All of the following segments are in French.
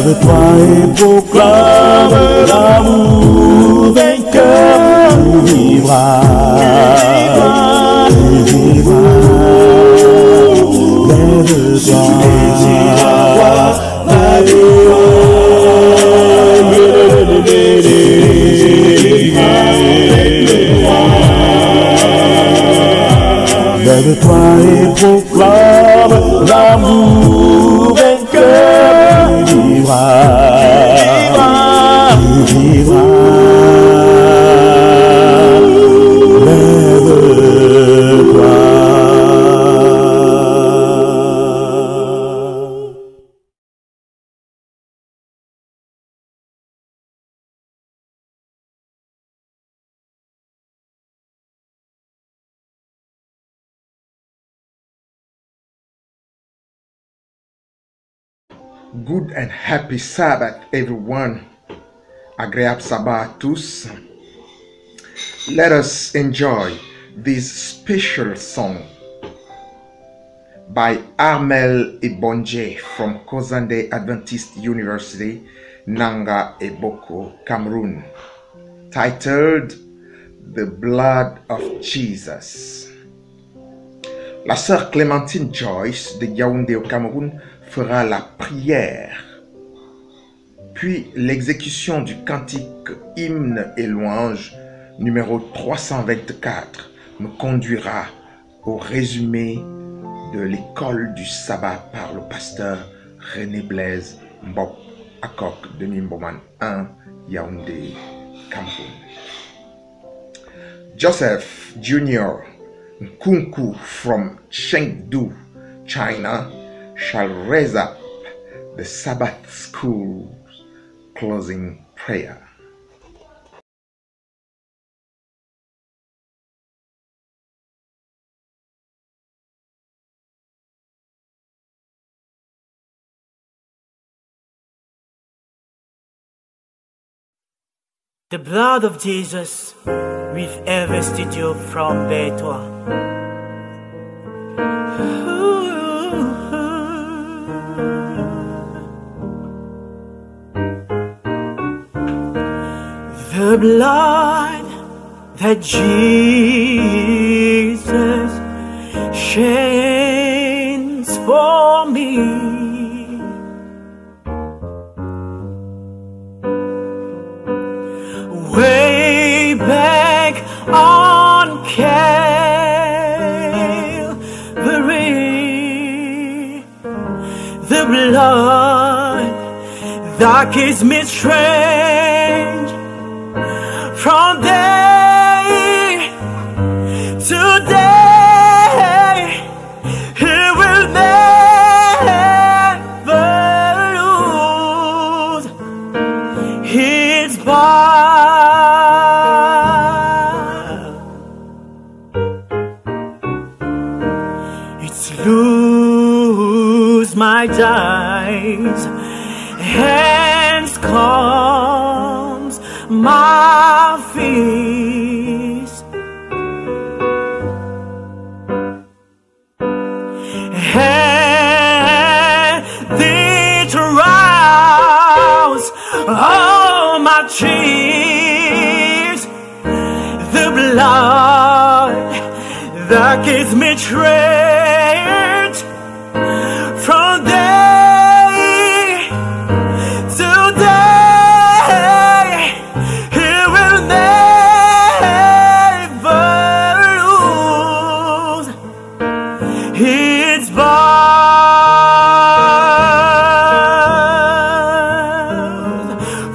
Lève-toi et proclame l'amour vainqueur. Tu vivras, tu vivras. Lève-toi, lève-toi et proclame l'amour vainqueur. Tu vivras, tu vivras. Lève-toi. Good and happy Sabbath, everyone. Agréable Sabbath à tous. Let us enjoy this special song by Armel Ibonje from Kozande Adventist University, Nanga Eboko, Cameroon, titled The Blood of Jesus. La sœur Clémentine Joyce de Yaoundé au Cameroun fera la prière. Puis l'exécution du cantique hymne et louange numéro 324 nous conduira au résumé de l'école du sabbat par le pasteur René Blaise Mbop Akok de Nimboman 1, Yaoundé, Cameroun. Joseph Jr. Nkunku from Chengdu, China, shall raise up the Sabbath school's closing prayer. The blood of Jesus, we've harvested you from Betwa. The blood that Jesus sheds for me. Way back on Calvary, the blood that gives me strength from day to day. He will never lose his power. Lose my days, hence comes my feast, and the trials all my cheers, the blood that gives me strength from day to day. He will never lose his bond,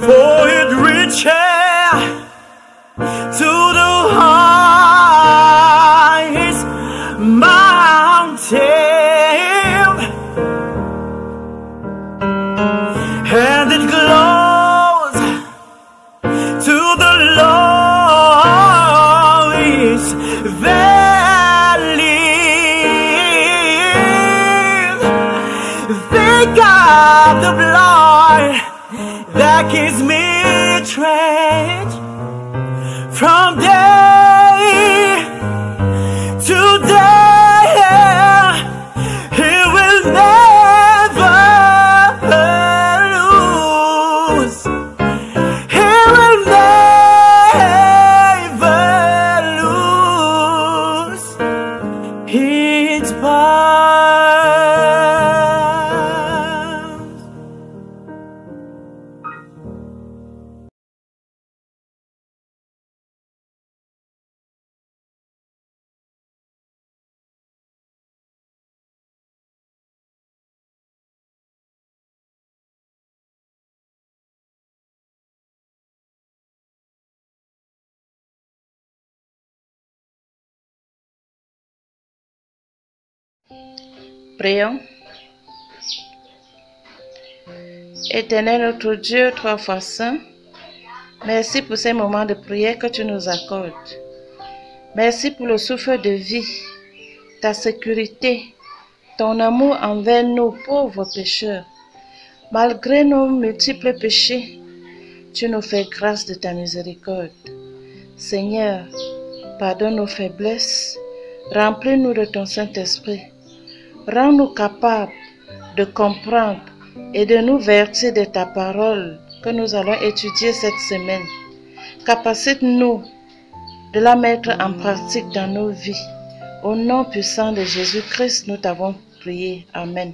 for it reaches to the highest mountain, and it glows to the lowest valley. They got the blood that gives me strength from day to day. He will never lose Prions. Éternel notre Dieu, trois fois saint, merci pour ces moments de prière que tu nous accordes. Merci pour le souffle de vie, ta sécurité, ton amour envers nous pauvres pécheurs. Malgré nos multiples péchés, tu nous fais grâce de ta miséricorde. Seigneur, pardonne nos faiblesses, remplis-nous de ton Saint-Esprit. Rends-nous capables de comprendre et de nous vertir de ta parole que nous allons étudier cette semaine. Capacite-nous de la mettre en pratique dans nos vies. Au nom puissant de Jésus-Christ, nous t'avons prié. Amen.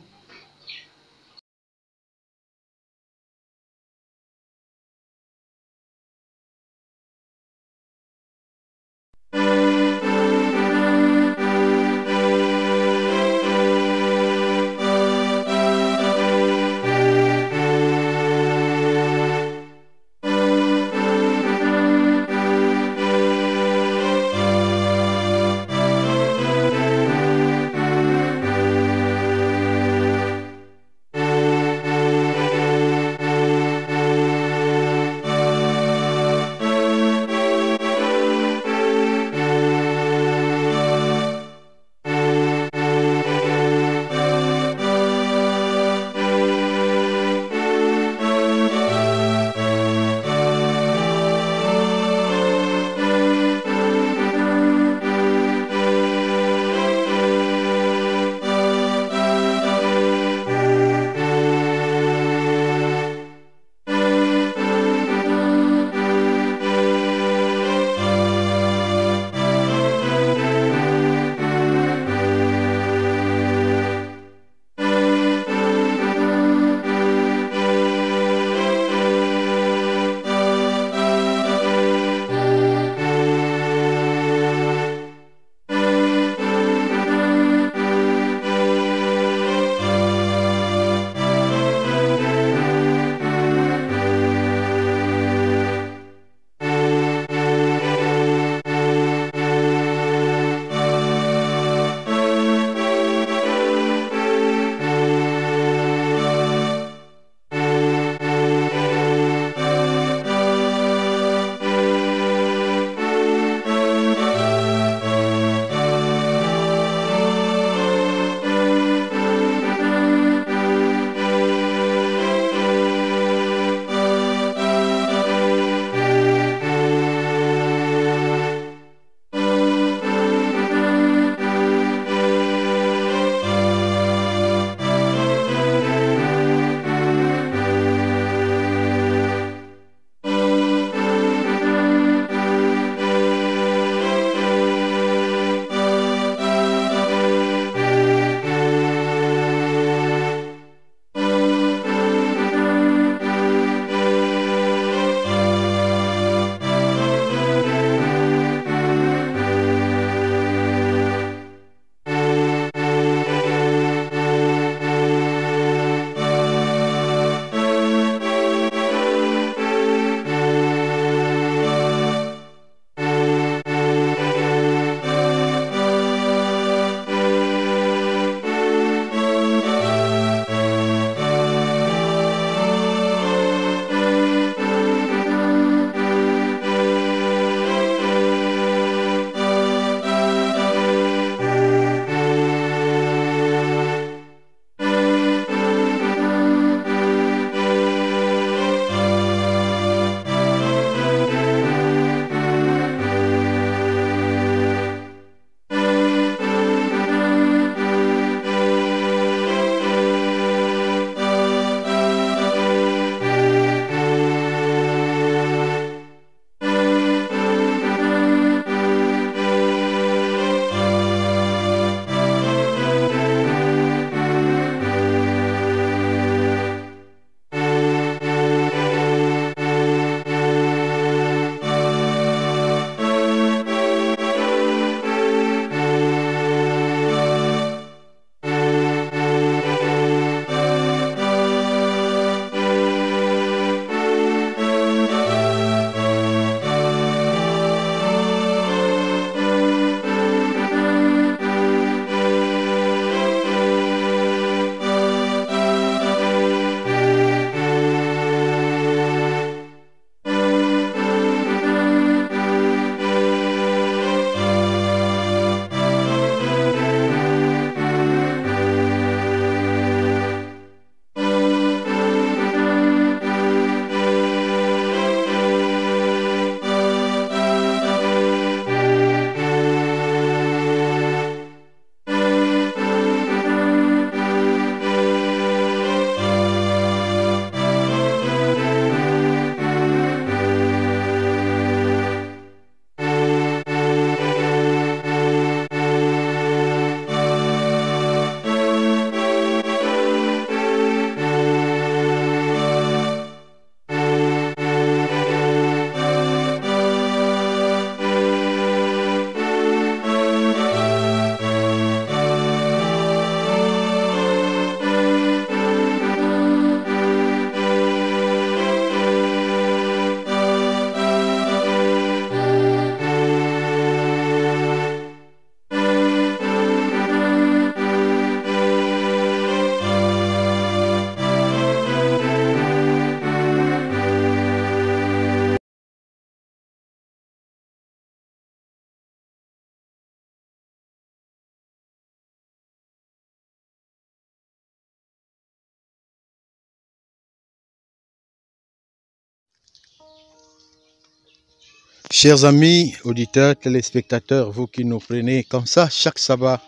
Chers amis, auditeurs, téléspectateurs, vous qui nous prenez comme ça chaque sabbat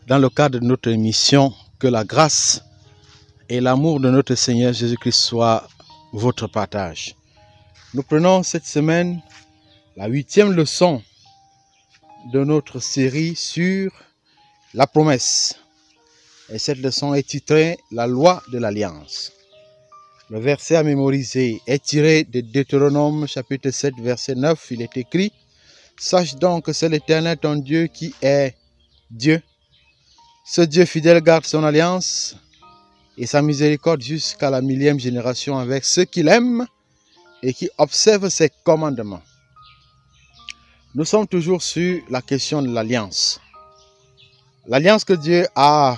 dans le cadre de notre émission, que la grâce et l'amour de notre Seigneur Jésus-Christ soient votre partage. Nous prenons cette semaine la 8e leçon de notre série sur la promesse. Et cette leçon est titrée « La loi de l'alliance ». Le verset à mémoriser est tiré de Deutéronome chapitre 7 verset 9. Il est écrit « Sache donc que c'est l'Éternel ton Dieu qui est Dieu. Ce Dieu fidèle garde son alliance et sa miséricorde jusqu'à la 1000e génération avec ceux qui l'aiment et qui observent ses commandements. » Nous sommes toujours sur la question de l'alliance. L'alliance que Dieu a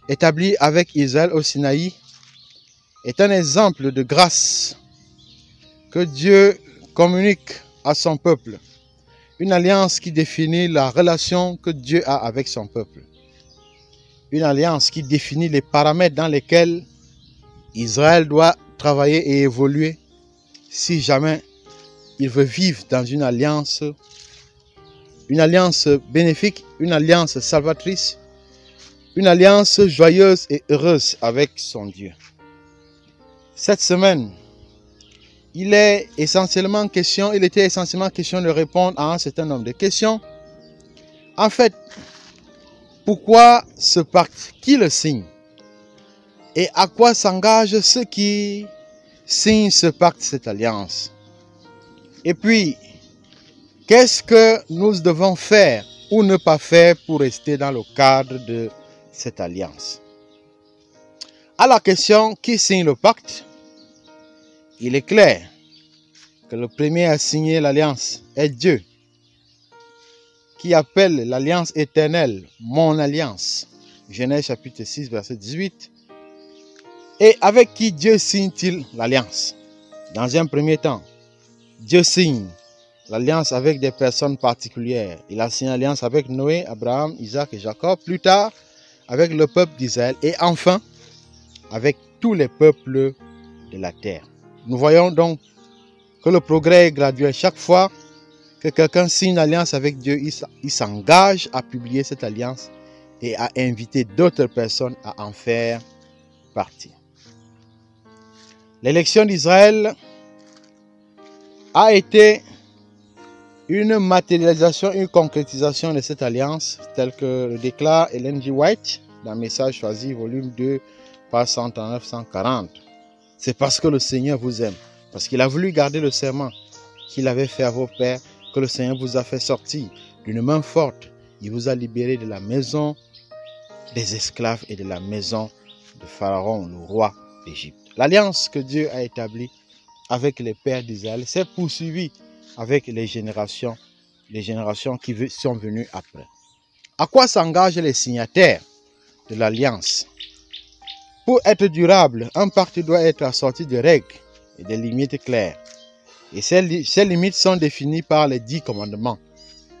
établie avec Israël au Sinaï est un exemple de grâce que Dieu communique à son peuple. Une alliance qui définit la relation que Dieu a avec son peuple. Une alliance qui définit les paramètres dans lesquels Israël doit travailler et évoluer si jamais il veut vivre dans une alliance bénéfique, une alliance salvatrice, une alliance joyeuse et heureuse avec son Dieu. Cette semaine, il était essentiellement question de répondre à un certain nombre de questions. En fait, pourquoi ce pacte? Qui le signe? Et à quoi s'engagent ceux qui signent ce pacte, cette alliance? Et puis, qu'est-ce que nous devons faire ou ne pas faire pour rester dans le cadre de cette alliance? À la question qui signe le pacte, il est clair que le premier à signer l'alliance est Dieu, qui appelle l'alliance éternelle mon alliance. Genèse chapitre 6 verset 18. Et avec qui Dieu signe-t-il l'alliance? Dans un premier temps, Dieu signe l'alliance avec des personnes particulières. Il a signé l'alliance avec Noé, Abraham, Isaac et Jacob. Plus tard, avec le peuple d'Israël. Et enfin, avec tous les peuples de la terre. Nous voyons donc que le progrès est graduel. Chaque fois que quelqu'un signe une alliance avec Dieu, il s'engage à publier cette alliance et à inviter d'autres personnes à en faire partie. L'élection d'Israël a été une matérialisation, une concrétisation de cette alliance, telle que le déclare Ellen G. White dans Message choisi, volume 2, page 139-140. C'est parce que le Seigneur vous aime, parce qu'il a voulu garder le serment qu'il avait fait à vos pères, que le Seigneur vous a fait sortir d'une main forte. Il vous a libéré de la maison des esclaves et de la maison de Pharaon, le roi d'Égypte. L'alliance que Dieu a établie avec les pères d'Israël s'est poursuivie avec les générations qui sont venues après. À quoi s'engagent les signataires de l'alliance? Pour être durable, un pacte doit être assorti de règles et de limites claires. Et ces limites sont définies par les 10 commandements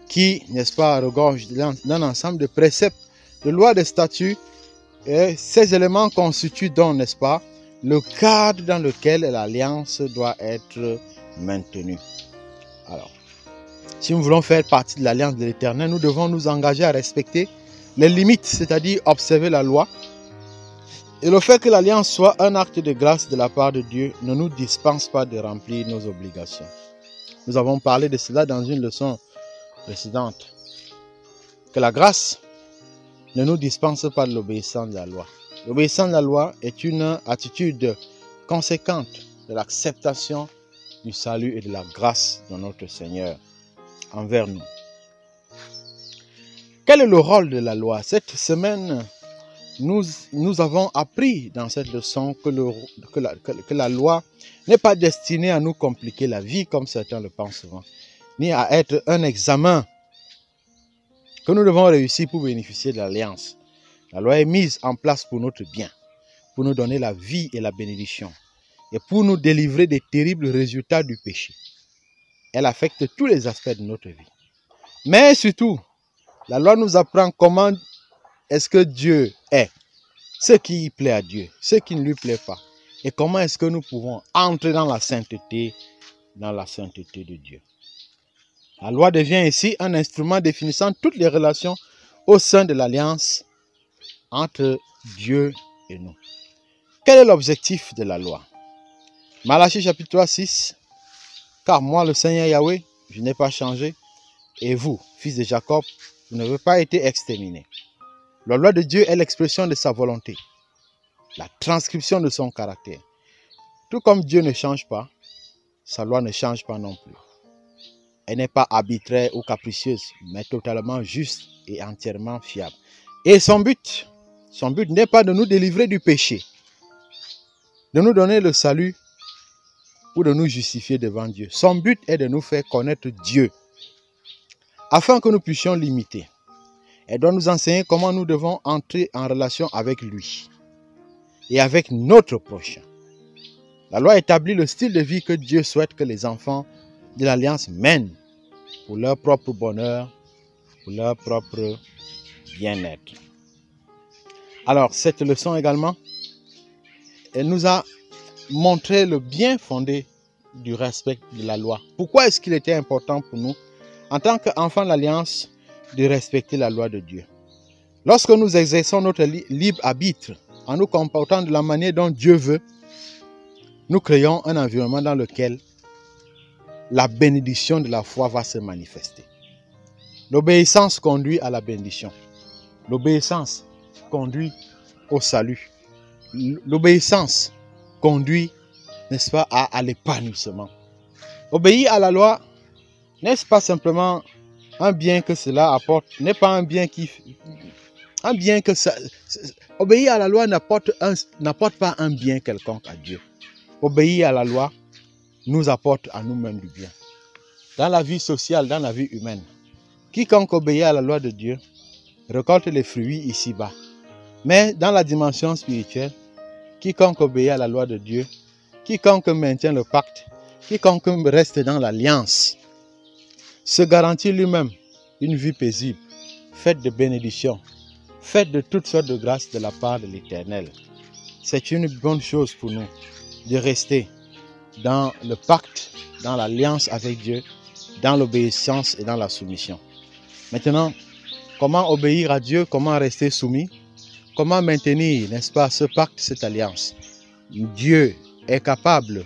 qui, n'est-ce pas, regorgent d'un ensemble de préceptes, de lois, de statuts. Et ces éléments constituent donc, n'est-ce pas, le cadre dans lequel l'alliance doit être maintenue. Alors, si nous voulons faire partie de l'alliance de l'Éternel, nous devons nous engager à respecter les limites, c'est-à-dire observer la loi. Et le fait que l'alliance soit un acte de grâce de la part de Dieu ne nous dispense pas de remplir nos obligations. Nous avons parlé de cela dans une leçon précédente. Que la grâce ne nous dispense pas de l'obéissance de la loi. L'obéissance de la loi est une attitude conséquente de l'acceptation du salut et de la grâce de notre Seigneur envers nous. Quel est le rôle de la loi? Cette semaine, nous avons appris dans cette leçon que la loi n'est pas destinée à nous compliquer la vie, comme certains le pensent souvent, ni à être un examen que nous devons réussir pour bénéficier de l'alliance. La loi est mise en place pour notre bien, pour nous donner la vie et la bénédiction, et pour nous délivrer des terribles résultats du péché. Elle affecte tous les aspects de notre vie. Mais surtout, la loi nous apprend comment est-ce que Dieu est, ce qui plaît à Dieu, ce qui ne lui plaît pas, et comment est-ce que nous pouvons entrer dans la sainteté de Dieu. La loi devient ici un instrument définissant toutes les relations au sein de l'alliance entre Dieu et nous. Quel est l'objectif de la loi? Malachie chapitre 3, 6. Car moi, le Seigneur Yahweh, je n'ai pas changé, et vous, fils de Jacob, vous n'avez pas été exterminés. La loi de Dieu est l'expression de sa volonté, la transcription de son caractère. Tout comme Dieu ne change pas, sa loi ne change pas non plus. Elle n'est pas arbitraire ou capricieuse, mais totalement juste et entièrement fiable. Et son but n'est pas de nous délivrer du péché, de nous donner le salut ou de nous justifier devant Dieu. Son but est de nous faire connaître Dieu, afin que nous puissions l'imiter. Elle doit nous enseigner comment nous devons entrer en relation avec lui et avec notre prochain. La loi établit le style de vie que Dieu souhaite que les enfants de l'Alliance mènent pour leur propre bonheur, pour leur propre bien-être. Alors, cette leçon également, elle nous a montré le bien fondé du respect de la loi. Pourquoi est-ce qu'il était important pour nous, en tant qu'enfants de l'Alliance, de respecter la loi de Dieu? Lorsque nous exerçons notre libre arbitre, en nous comportant de la manière dont Dieu veut, nous créons un environnement dans lequel la bénédiction de la foi va se manifester. L'obéissance conduit à la bénédiction. L'obéissance conduit au salut. L'obéissance conduit, n'est-ce pas, à l'épanouissement. Obéir à la loi, n'est-ce pas simplement un bien que cela apporte, n'est pas un bien qui... Un bien que ça... Obéir à la loi n'apporte pas un bien quelconque à Dieu. Obéir à la loi nous apporte à nous-mêmes du bien. Dans la vie sociale, dans la vie humaine, quiconque obéit à la loi de Dieu récolte les fruits ici-bas. Mais dans la dimension spirituelle, quiconque obéit à la loi de Dieu, quiconque maintient le pacte, quiconque reste dans l'alliance, se garantit lui-même une vie paisible, faite de bénédictions, faite de toutes sortes de grâces de la part de l'Éternel. C'est une bonne chose pour nous de rester dans le pacte, dans l'alliance avec Dieu, dans l'obéissance et dans la soumission. Maintenant, comment obéir à Dieu, comment rester soumis, comment maintenir, n'est-ce pas, ce pacte, cette alliance? Dieu est capable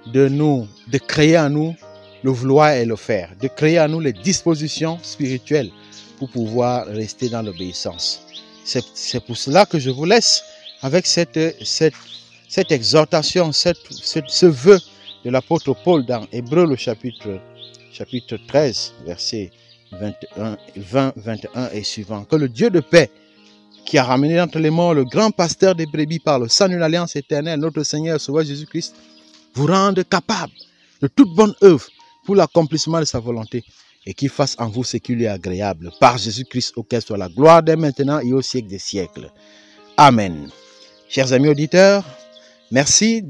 de créer en nous le vouloir et le faire, de créer en nous les dispositions spirituelles pour pouvoir rester dans l'obéissance. C'est pour cela que je vous laisse avec cette exhortation, ce vœu de l'apôtre Paul dans Hébreux le chapitre 13, versets 20, 21 et suivant. Que le Dieu de paix, qui a ramené d'entre les morts le grand pasteur des brebis par le sang d'une alliance éternelle, notre Seigneur Sauveur Jésus-Christ, vous rende capable de toute bonne œuvre pour l'accomplissement de sa volonté et qu'il fasse en vous ce qui lui est agréable. Par Jésus-Christ, auquel soit la gloire dès maintenant et au siècle des siècles. Amen. Chers amis auditeurs, merci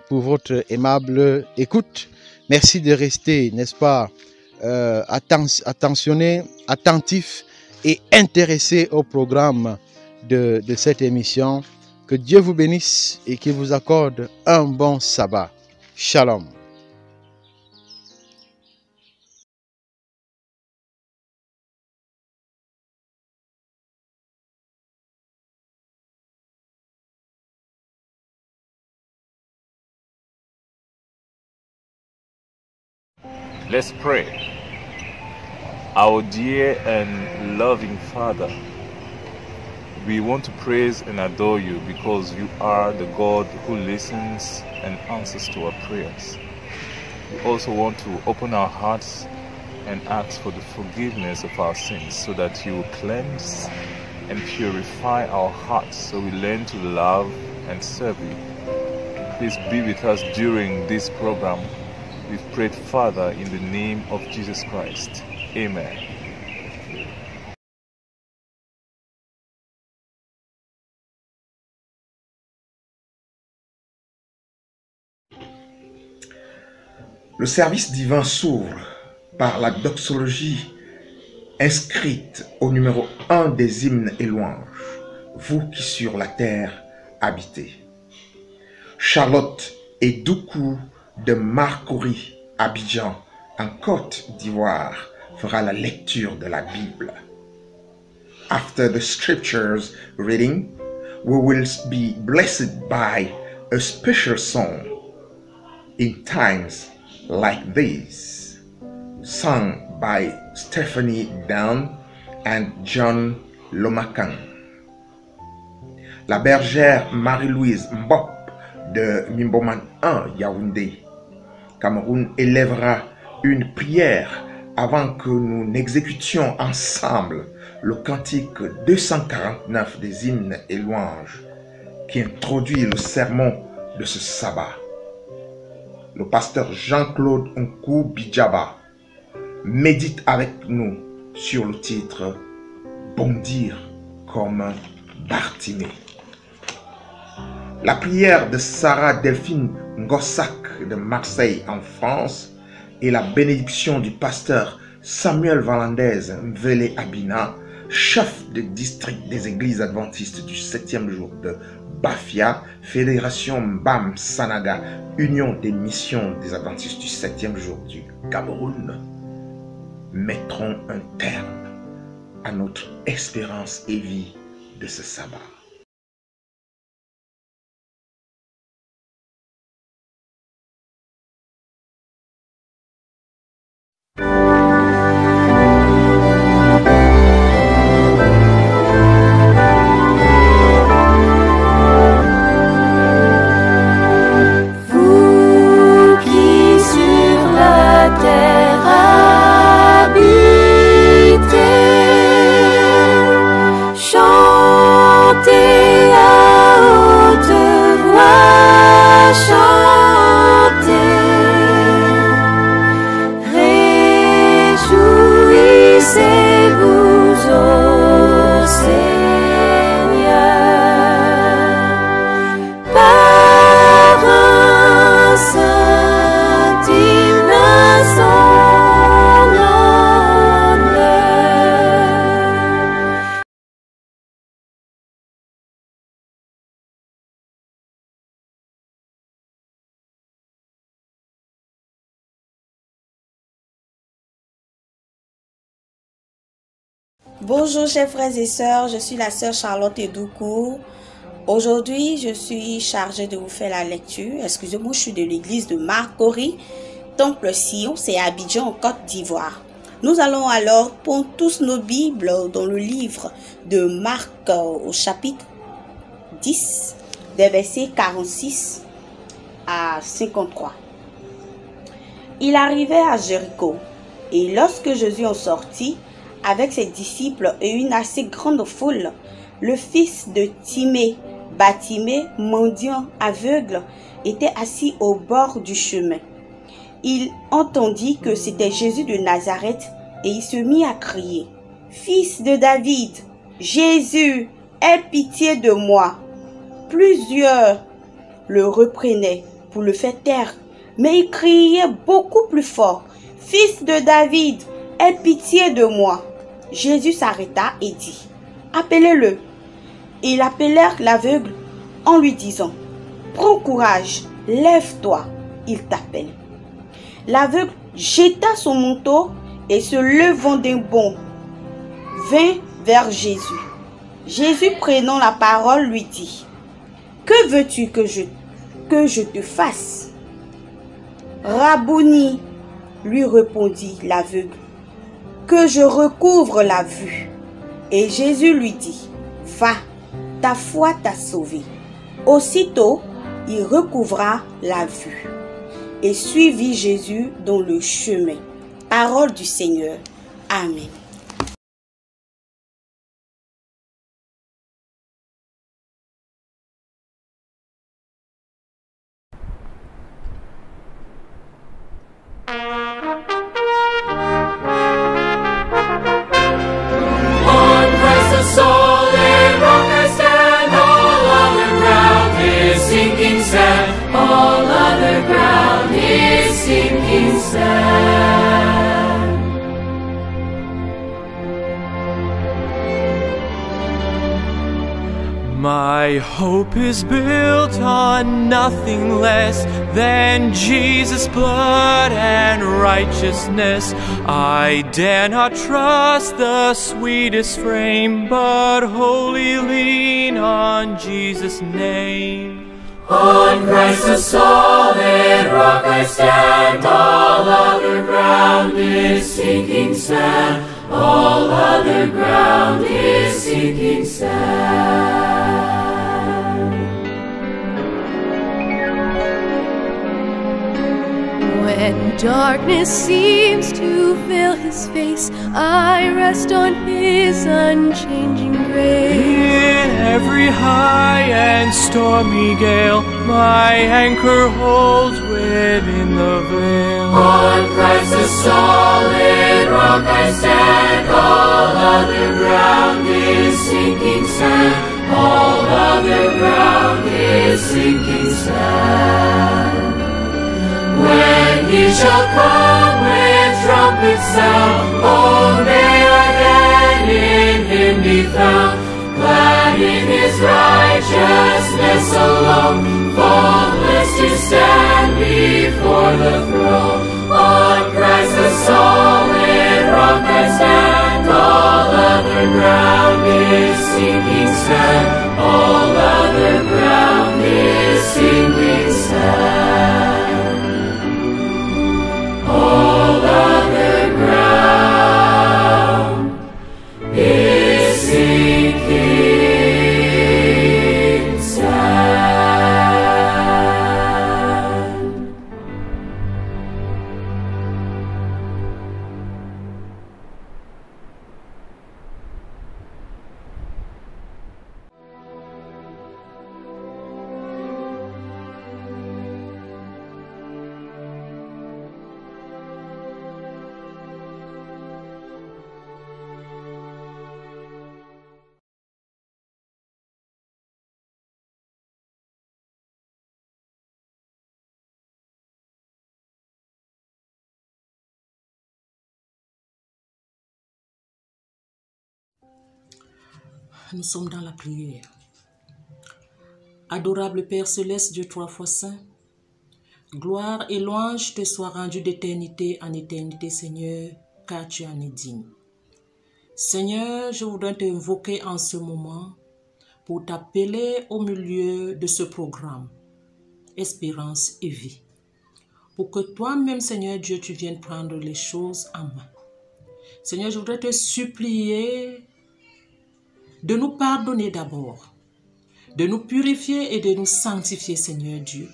pour votre aimable écoute. Merci de rester, n'est-ce pas, attentionné, attentif et intéressé au programme de cette émission. Que Dieu vous bénisse et qu'il vous accorde un bon sabbat. Shalom. Let's pray. Our dear and loving Father, we want to praise and adore you because you are the God who listens and answers to our prayers. We also want to open our hearts and ask for the forgiveness of our sins so that you will cleanse and purify our hearts so we learn to love and serve you. Please be with us during this program. We've prayed, Father, in the name of Jesus Christ. Amen. Le service divin s'ouvre par la doxologie inscrite au numéro 1 des hymnes et louanges, vous qui sur la terre habitez. Charlotte et Doukou de Marcory, Abidjan, en Côte d'Ivoire, fera la lecture de la Bible. After the scriptures reading, we will be blessed by a special song in times like these, sung by Stephanie Down and John Lomacan. La bergère Marie-Louise Mbop de Mimboman 1, Yaoundé, Cameroun, élèvera une prière avant que nous n'exécutions ensemble le cantique 249 des hymnes et louanges qui introduit le sermon de ce sabbat. Le pasteur Jean-Claude Nkou Bijaba médite avec nous sur le titre « Bondir comme Bartimée ». La prière de Sarah Delphine Ngossak de Marseille en France et la bénédiction du pasteur Samuel Valandez Mvele Abina, chef de district des églises adventistes du 7e jour de Bafia, Fédération Mbam Sanaga, Union des missions des adventistes du 7e jour du Cameroun, mettront un terme à notre espérance et vie de ce sabbat. Bonjour chers frères et sœurs, je suis la sœur Charlotte Edoukou. Aujourd'hui, je suis chargée de vous faire la lecture. Excusez-moi, je suis de l'église de Marcory, Temple Sion, c'est à Abidjan en Côte d'Ivoire. Nous allons alors prendre tous nos Bibles dans le livre de Marc au chapitre 10, des versets 46 à 53. Il arrivait à Jéricho, et lorsque Jésus en sortit, avec ses disciples et une assez grande foule, le fils de Timée, Bartimée, mendiant aveugle, était assis au bord du chemin. Il entendit que c'était Jésus de Nazareth et il se mit à crier, « Fils de David, Jésus, aie pitié de moi !» Plusieurs le reprenaient pour le faire taire, mais il criait beaucoup plus fort, « Fils de David, aie pitié de moi !» Jésus s'arrêta et dit, « Appelez-le. » Ils appelèrent l'aveugle en lui disant, « Prends courage, lève-toi, il t'appelle. » L'aveugle jeta son manteau et se levant d'un bond, vint vers Jésus. Jésus prenant la parole lui dit, « Que veux-tu que je te fasse ?» « Rabouni, lui répondit l'aveugle, que je recouvre la vue. Et Jésus lui dit, va, ta foi t'a sauvé. Aussitôt, il recouvra la vue et suivit Jésus dans le chemin. Parole du Seigneur. Amen. My My hope is built on nothing less than Jesus' blood and righteousness. I dare not trust the sweetest frame, but wholly lean on Jesus' name. On Christ the solid rock I stand, all other ground is sinking sand. All other ground is sinking sand. When darkness seems to fill his face, I rest on his unchanging grace. In every high and stormy gale, my anchor holds within the veil. On Christ the solid rock I stand, all other ground is sinking sand. All other ground is sinking sand. When he shall come with trumpet sound, oh, may I then in him be found, glad in his righteousness alone, faultless to stand before the throne. On Christ the solid rock I stand, all other ground is sinking sand. All other ground is sinking sand. All other ground is sinking sand. Nous sommes dans la prière. Adorable Père Céleste, Dieu trois fois saint, gloire et louange te soient rendues d'éternité en éternité, Seigneur, car tu en es digne. Seigneur, je voudrais t'invoquer en ce moment pour t'appeler au milieu de ce programme, Espérance et Vie, pour que toi-même, Seigneur Dieu, tu viennes prendre les choses en main. Seigneur, je voudrais te supplier de nous pardonner d'abord, de nous purifier et de nous sanctifier, Seigneur Dieu,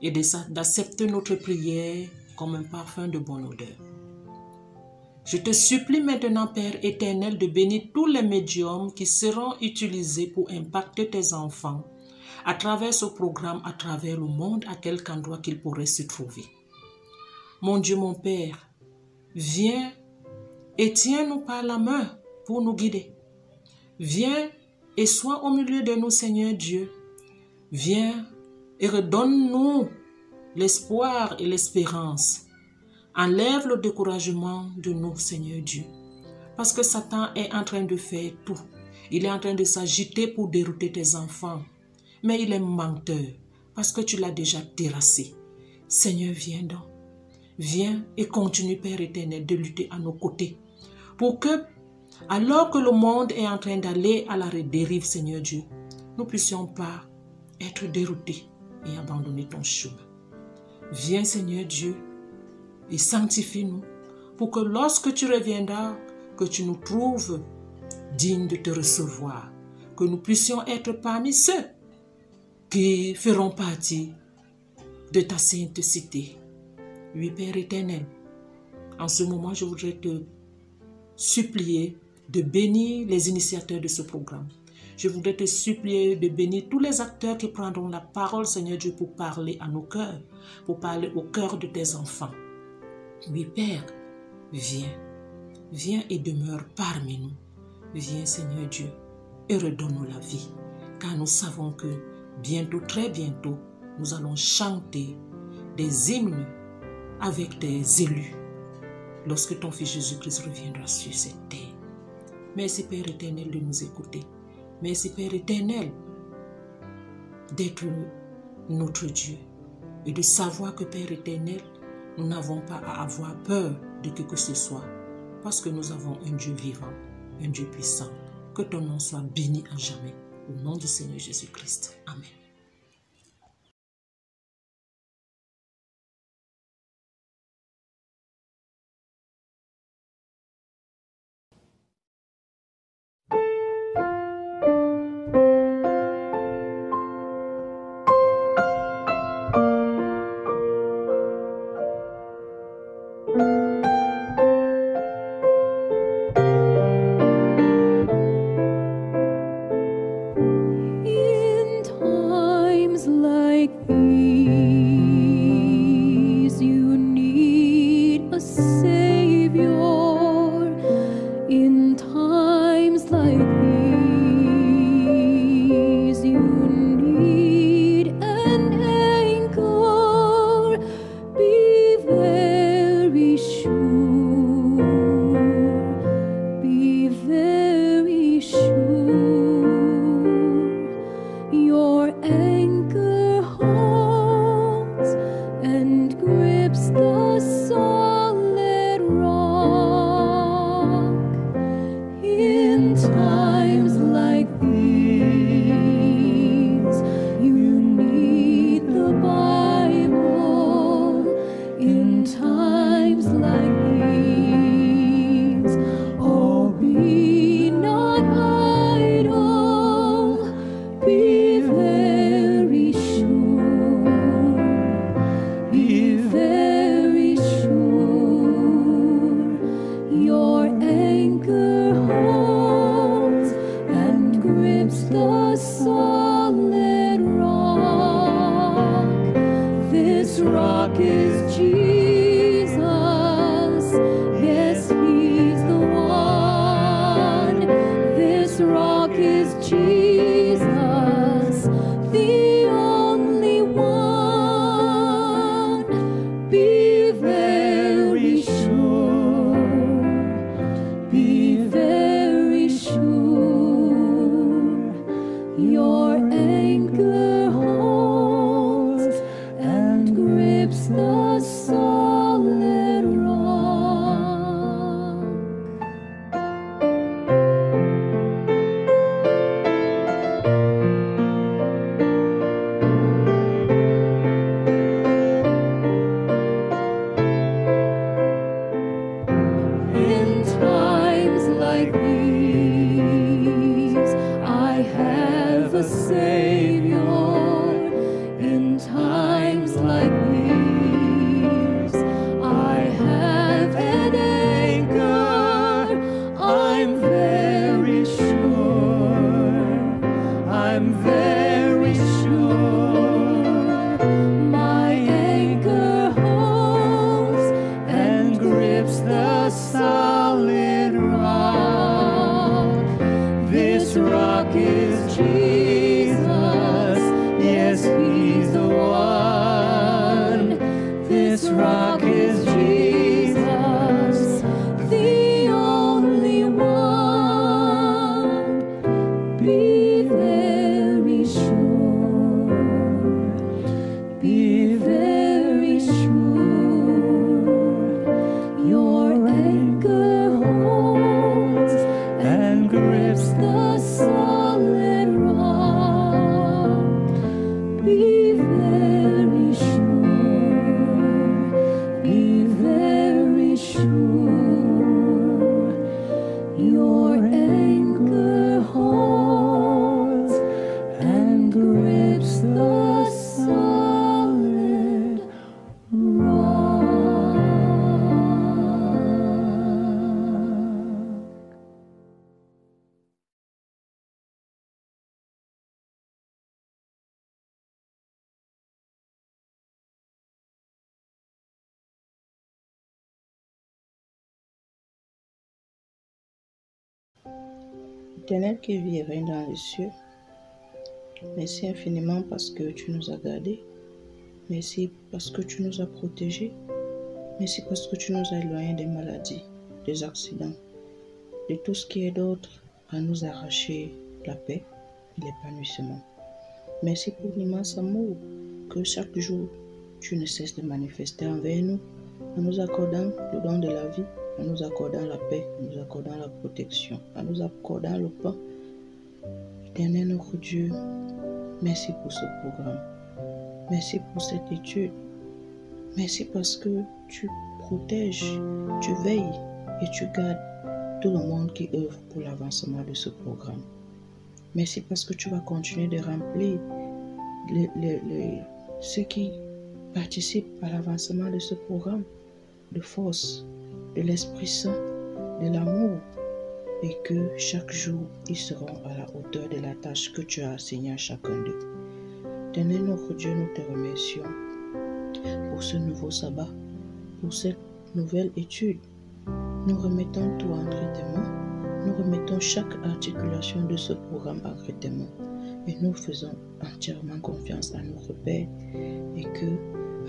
et d'accepter notre prière comme un parfum de bonne odeur. Je te supplie maintenant, Père éternel, de bénir tous les médiums qui seront utilisés pour impacter tes enfants à travers ce programme, à travers le monde, à quelque endroit qu'ils pourraient se trouver. Mon Dieu, mon Père, viens et tiens-nous par la main pour nous guider. Viens et sois au milieu de nous, Seigneur Dieu. Viens et redonne-nous l'espoir et l'espérance. Enlève le découragement de nous, Seigneur Dieu. Parce que Satan est en train de faire tout. Il est en train de s'agiter pour dérouter tes enfants. Mais il est menteur parce que tu l'as déjà terrassé. Seigneur, viens donc. Viens et continue, Père éternel, de lutter à nos côtés. Pour que, alors que le monde est en train d'aller à la dérive, Seigneur Dieu, nous ne puissions pas être déroutés et abandonner ton chemin. Viens, Seigneur Dieu, et sanctifie-nous pour que lorsque tu reviendras, que tu nous trouves dignes de te recevoir, que nous puissions être parmi ceux qui feront partie de ta sainte cité. Oui, Père éternel, en ce moment, je voudrais te supplier de bénir les initiateurs de ce programme. Je voudrais te supplier de bénir tous les acteurs qui prendront la parole, Seigneur Dieu, pour parler à nos cœurs, pour parler au cœur de tes enfants. Oui, Père, viens, viens et demeure parmi nous. Viens, Seigneur Dieu, et redonne-nous la vie, car nous savons que bientôt, très bientôt, nous allons chanter des hymnes avec tes élus, lorsque ton Fils Jésus-Christ reviendra sur cette terre. Merci, Père éternel, de nous écouter. Merci, Père éternel, d'être notre Dieu et de savoir que Père éternel, nous n'avons pas à avoir peur de que ce soit parce que nous avons un Dieu vivant, un Dieu puissant. Que ton nom soit béni à jamais. Au nom du Seigneur Jésus-Christ. Amen. In times like these, you need a Savior. In times like these, you need an anchor. Be very sure. Be very sure. Your anchor holds and grips the solid rock. In times like these, you need the Bible. In times like these, oh, be not idle. Be very sure. Be very sure. Your anchor holds and grips the solid rock. This rock is Jesus. Yes, He's the one. This rock is Jesus, the only one. Be very sure. Be very sure. Your anchor holds and grips the solid rock. In times like these, I have a Savior. In times like these, I have an anchor. I'm very sure. I'm very sure. My anchor holds and grips the solid rock. This rock is Jesus. Yes, He's the one. This rock is Jesus, the only one. Be very sure. Be very sure. Your anchor holds and grips the solid rock. Be very sure. Be very sure. Your anchor holds and grips the solid rock. Éternel qui vit et règne dans les cieux, merci infiniment parce que tu nous as gardés. Merci parce que tu nous as protégés. Merci parce que tu nous as éloignés des maladies, des accidents, de tout ce qui est d'autre à nous arracher la paix et l'épanouissement. Merci pour l'immense amour que chaque jour tu ne cesses de manifester envers nous, en nous accordant le don de la vie, en nous accordant la paix, en nous accordant la protection, en nous accordant le pain. Éternel notre Dieu, merci pour ce programme. Merci pour cette étude. Merci parce que tu protèges, tu veilles et tu gardes tout le monde qui œuvre pour l'avancement de ce programme. Merci parce que tu vas continuer de remplir ceux qui participent à l'avancement de ce programme de force, de l'Esprit Saint, de l'amour, et que chaque jour, ils seront à la hauteur de la tâche que tu as assignée à chacun d'eux. Éternel notre Dieu, nous te remercions pour ce nouveau sabbat, pour cette nouvelle étude. Nous remettons tout entre tes mains, nous remettons chaque articulation de ce programme entre tes mains, et nous faisons entièrement confiance à notre Père, et que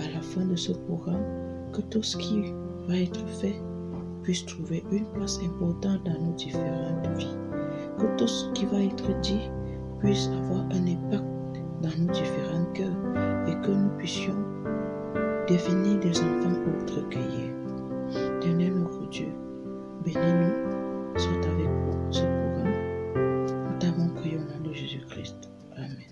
à la fin de ce programme, que tout ce qui va être fait puisse trouver une place importante dans nos différentes vies, que tout ce qui va être dit puisse avoir un impact dans nos différents cœurs, et que nous puissions devenir des enfants autres qu'hier. Éternel notre Dieu, bénis-nous, sois avec vous ce programme. Nous t'avons prié au nom de Jésus-Christ. Amen.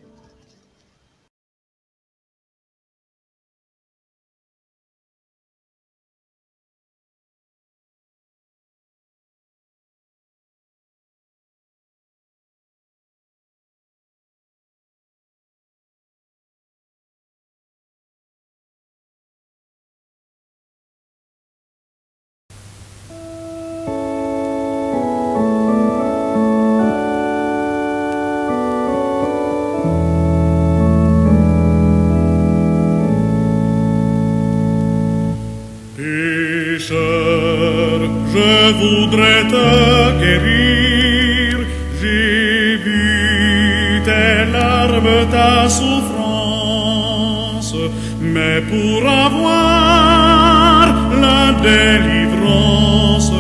Je voudrais te guérir, j'ai vu tes larmes, ta souffrance, mais pour avoir la délivrance,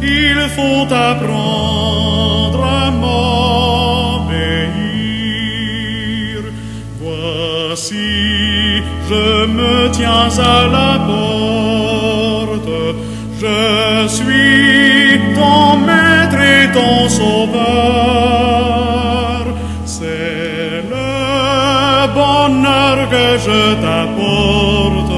il faut apprendre à m'obéir. Voici, je me tiens à la porte, je suis ton maître et ton sauveur. C'est le bonheur que je t'apporte.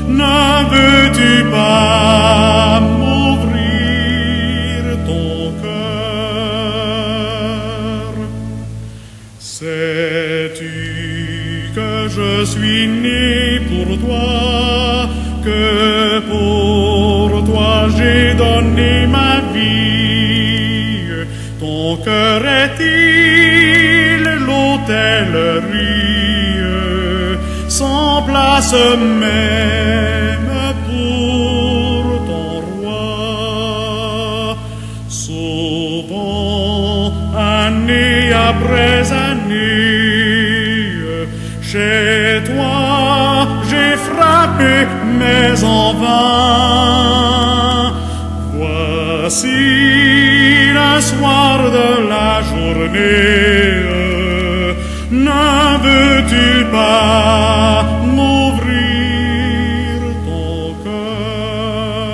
Ne veux-tu pas m'ouvrir ton cœur? Sais-tu que je suis né pour toi, que pour toi j'ai donné ma vie? Ton cœur est-il l'hôtellerie, sans place même pour ton roi? Souvent, année après année, chez toi j'ai frappé, mais en vain. Voici le soir de la journée, ne veux-tu pas m'ouvrir ton cœur?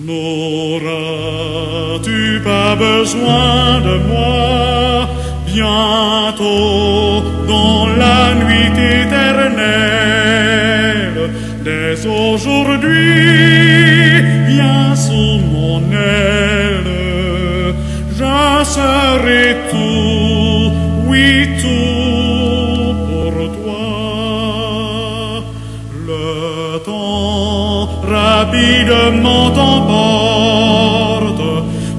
N'auras-tu pas besoin de moi bientôt dans la nuit éternelle? Dès aujourd'hui, viens sous mon aile, je serai tout, oui tout pour toi. Le temps rapidement t'emporte,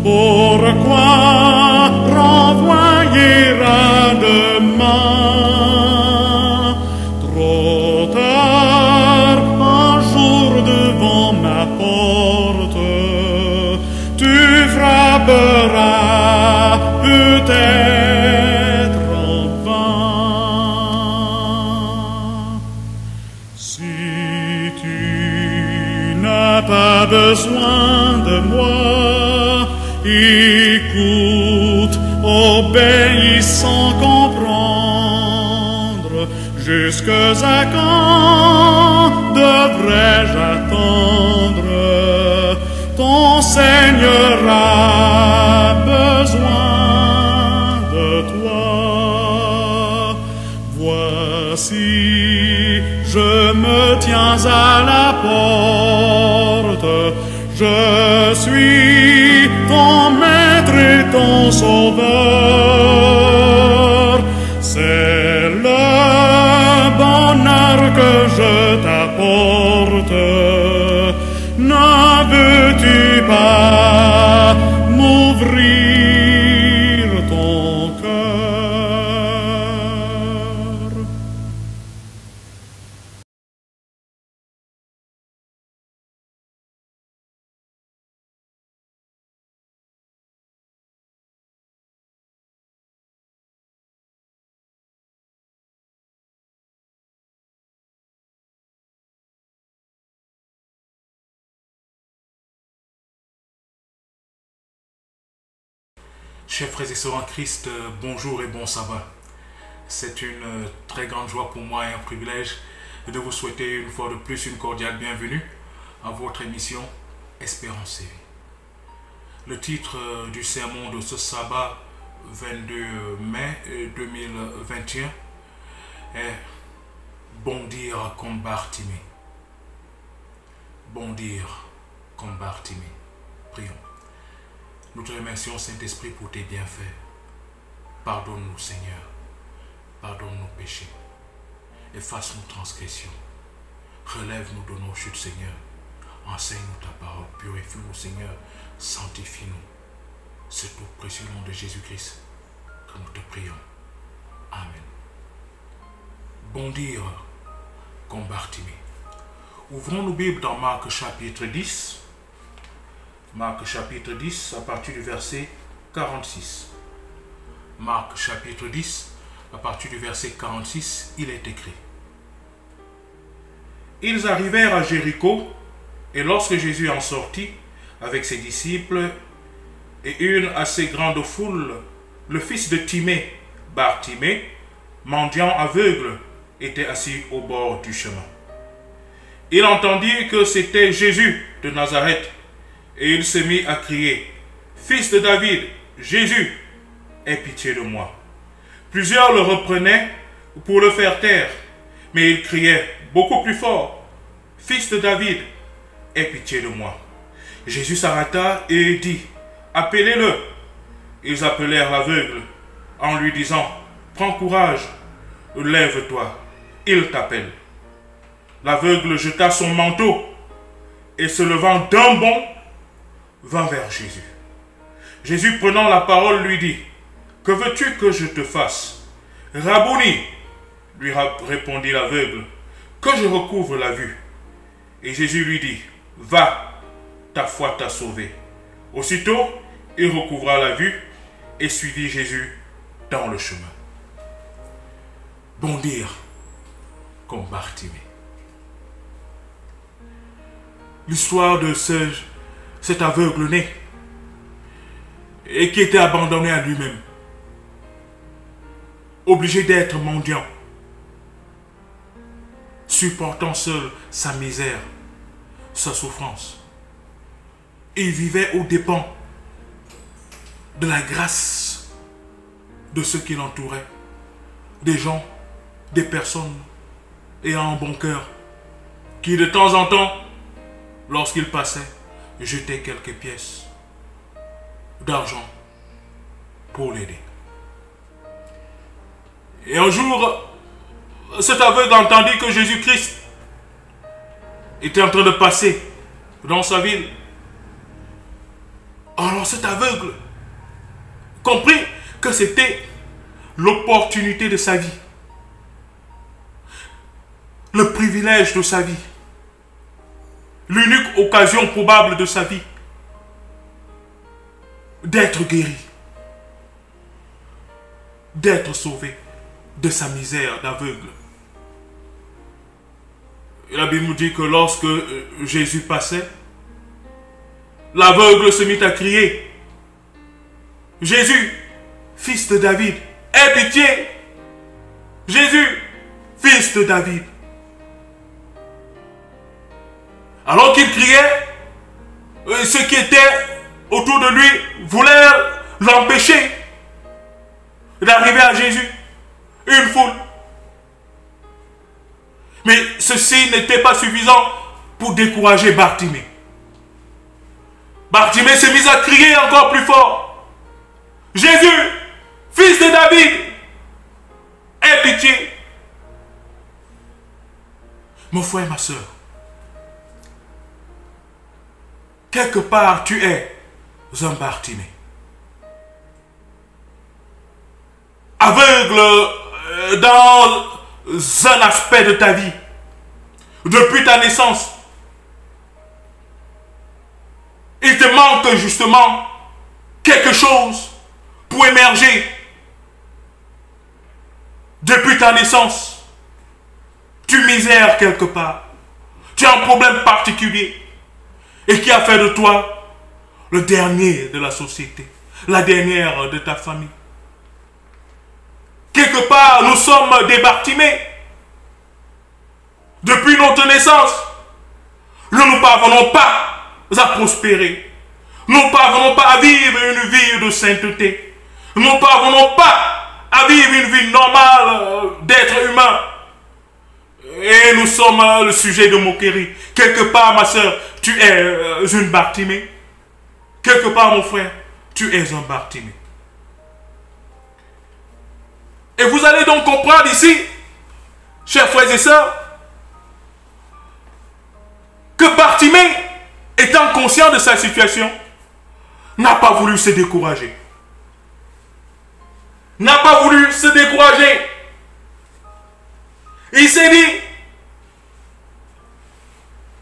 pourquoi renvoyer à demain? Trop tard, un jour devant ma porte, tu frapperas peut-être en vain. Si tu n'as pas besoin de moi, écoute j'obéis sans comprendre. Jusqu'à quand devrais-je attendre? Ton Seigneur a besoin de toi. Voici, je me tiens à la porte. Je suis ton maître et ton sauveur. C'est le bonheur que je t'apporte. Ne veux-tu pas m'ouvrir ton cœur? Chers frères et sœurs en Christ, bonjour et bon sabbat. C'est une très grande joie pour moi et un privilège de vous souhaiter une fois de plus une cordiale bienvenue à votre émission Espérance et Vie. Le titre du sermon de ce sabbat 22 mai 2021 est « Bondir comme Bartimée ». Bondir comme Bartimée. Prions. Nous te remercions, Saint-Esprit, pour tes bienfaits. Pardonne-nous, Seigneur. Pardonne nos péchés. Efface nos transgressions. Relève-nous de nos chutes, Seigneur. Enseigne-nous ta parole. Purifie-nous, Seigneur. Sanctifie-nous. C'est au précieux nom de Jésus-Christ que nous te prions. Amen. Bondir comme Bartimée. Ouvrons nos Bibles dans Marc chapitre 10. Marc chapitre 10 à partir du verset 46. Marc chapitre 10 à partir du verset 46, il est écrit. Ils arrivèrent à Jéricho, et lorsque Jésus en sortit avec ses disciples et une assez grande foule, le fils de Timée, Bartimée, mendiant aveugle, était assis au bord du chemin. Il entendit que c'était Jésus de Nazareth, et il se mit à crier, « Fils de David, Jésus, aie pitié de moi. » Plusieurs le reprenaient pour le faire taire, mais il criait beaucoup plus fort, « Fils de David, aie pitié de moi. » Jésus s'arrêta et dit, « Appelez-le. » Ils appelèrent l'aveugle en lui disant, « Prends courage, lève-toi, il t'appelle. » L'aveugle jeta son manteau et se levant d'un bond, vint vers Jésus. Jésus, prenant la parole, lui dit, « Que veux-tu que je te fasse? » « Rabouni, lui répondit l'aveugle, « que je recouvre la vue. » Et Jésus lui dit, « Va, ta foi t'a sauvé. » Aussitôt, il recouvra la vue et suivit Jésus dans le chemin. Bondir comme Bartimée. L'histoire de cet aveugle né et qui était abandonné à lui-même, obligé d'être mendiant, supportant seul sa misère, sa souffrance. Il vivait aux dépens de la grâce de ceux qui l'entouraient, des gens, des personnes ayant un bon cœur, qui de temps en temps, lorsqu'il passait, jetaient quelques pièces d'argent pour l'aider. Et un jour, cet aveugle entendit que Jésus-Christ était en train de passer dans sa ville. Alors cet aveugle comprit que c'était l'opportunité de sa vie, le privilège de sa vie, l'unique occasion probable de sa vie d'être guéri, d'être sauvé de sa misère d'aveugle. Et la Bible nous dit que lorsque Jésus passait, l'aveugle se mit à crier, « Jésus, fils de David, aie pitié. Jésus, fils de David. Alors qu'il criait, ceux qui étaient autour de lui voulaient l'empêcher d'arriver à Jésus. Une foule. Mais ceci n'était pas suffisant pour décourager Bartimée. Bartimée s'est mis à crier encore plus fort. Jésus, fils de David, aie pitié. Mon frère et ma soeur, quelque part tu es un Bartimée. Aveugle dans un aspect de ta vie, depuis ta naissance. Il te manque justement quelque chose pour émerger. Depuis ta naissance, tu misères quelque part. Tu as un problème particulier et qui a fait de toi le dernier de la société, la dernière de ta famille. Quelque part, nous sommes des Bartimée. Depuis notre naissance, nous ne parvenons pas à prospérer. Nous ne parvenons pas à vivre une vie de sainteté. Nous ne parvenons pas à vivre une vie normale d'être humain. Et nous sommes le sujet de moquerie. Quelque part, ma soeur, tu es une Bartimée. Quelque part, mon frère, tu es un Bartimée. Et vous allez donc comprendre ici, chers frères et sœurs, que Bartimée, étant conscient de sa situation, n'a pas voulu se décourager. N'a pas voulu se décourager. Il s'est dit,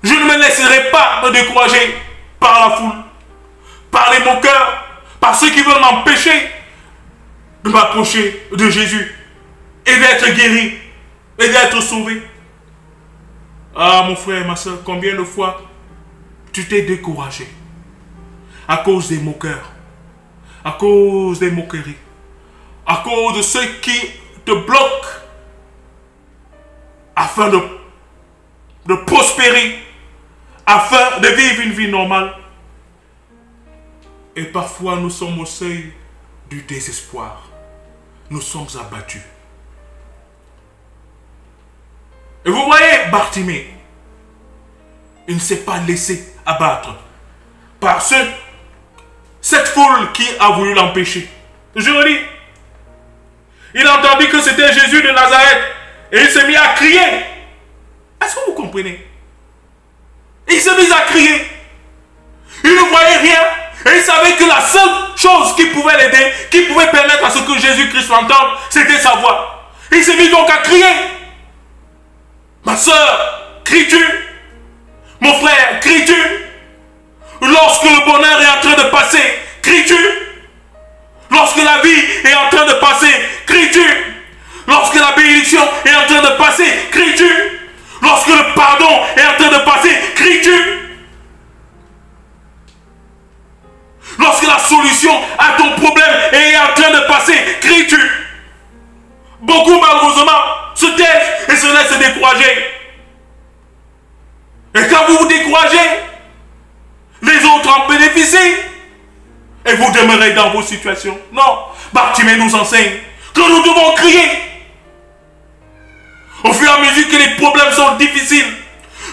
je ne me laisserai pas me décourager par la foule, par les moqueurs, par ceux qui veulent m'empêcher de m'approcher de Jésus et d'être guéri et d'être sauvé. Ah mon frère et ma soeur, combien de fois tu t'es découragé à cause des moqueurs, à cause des moqueries, à cause de ceux qui te bloquent afin de prospérer, afin de vivre une vie normale. Et parfois nous sommes au seuil du désespoir. Nous sommes abattus. Et vous voyez, Bartimée, il ne s'est pas laissé abattre par cette foule qui a voulu l'empêcher. Je le dis, il a entendu que c'était Jésus de Nazareth et il s'est mis à crier. Est-ce que vous comprenez? Il s'est mis à crier. Il ne voyait rien. Et il savait que la seule chose qui pouvait l'aider, qui pouvait permettre à ce que Jésus-Christ l'entende, c'était sa voix. Il s'est mis donc à crier. Ma soeur, cries-tu? Mon frère, cries-tu? Lorsque le bonheur est en train de passer, cries-tu? Lorsque la vie est en train de passer, cries-tu? Lorsque la bénédiction est en train de passer, cries-tu? Lorsque le pardon est en train de passer, cries-tu? Lorsque la solution à ton problème est en train de passer, cries-tu? Beaucoup malheureusement se taisent et se laissent décourager. Et quand vous vous découragez, les autres en bénéficient. Et vous demeurez dans vos situations. Non, Bartimée nous enseigne que nous devons crier. Au fur et à mesure que les problèmes sont difficiles,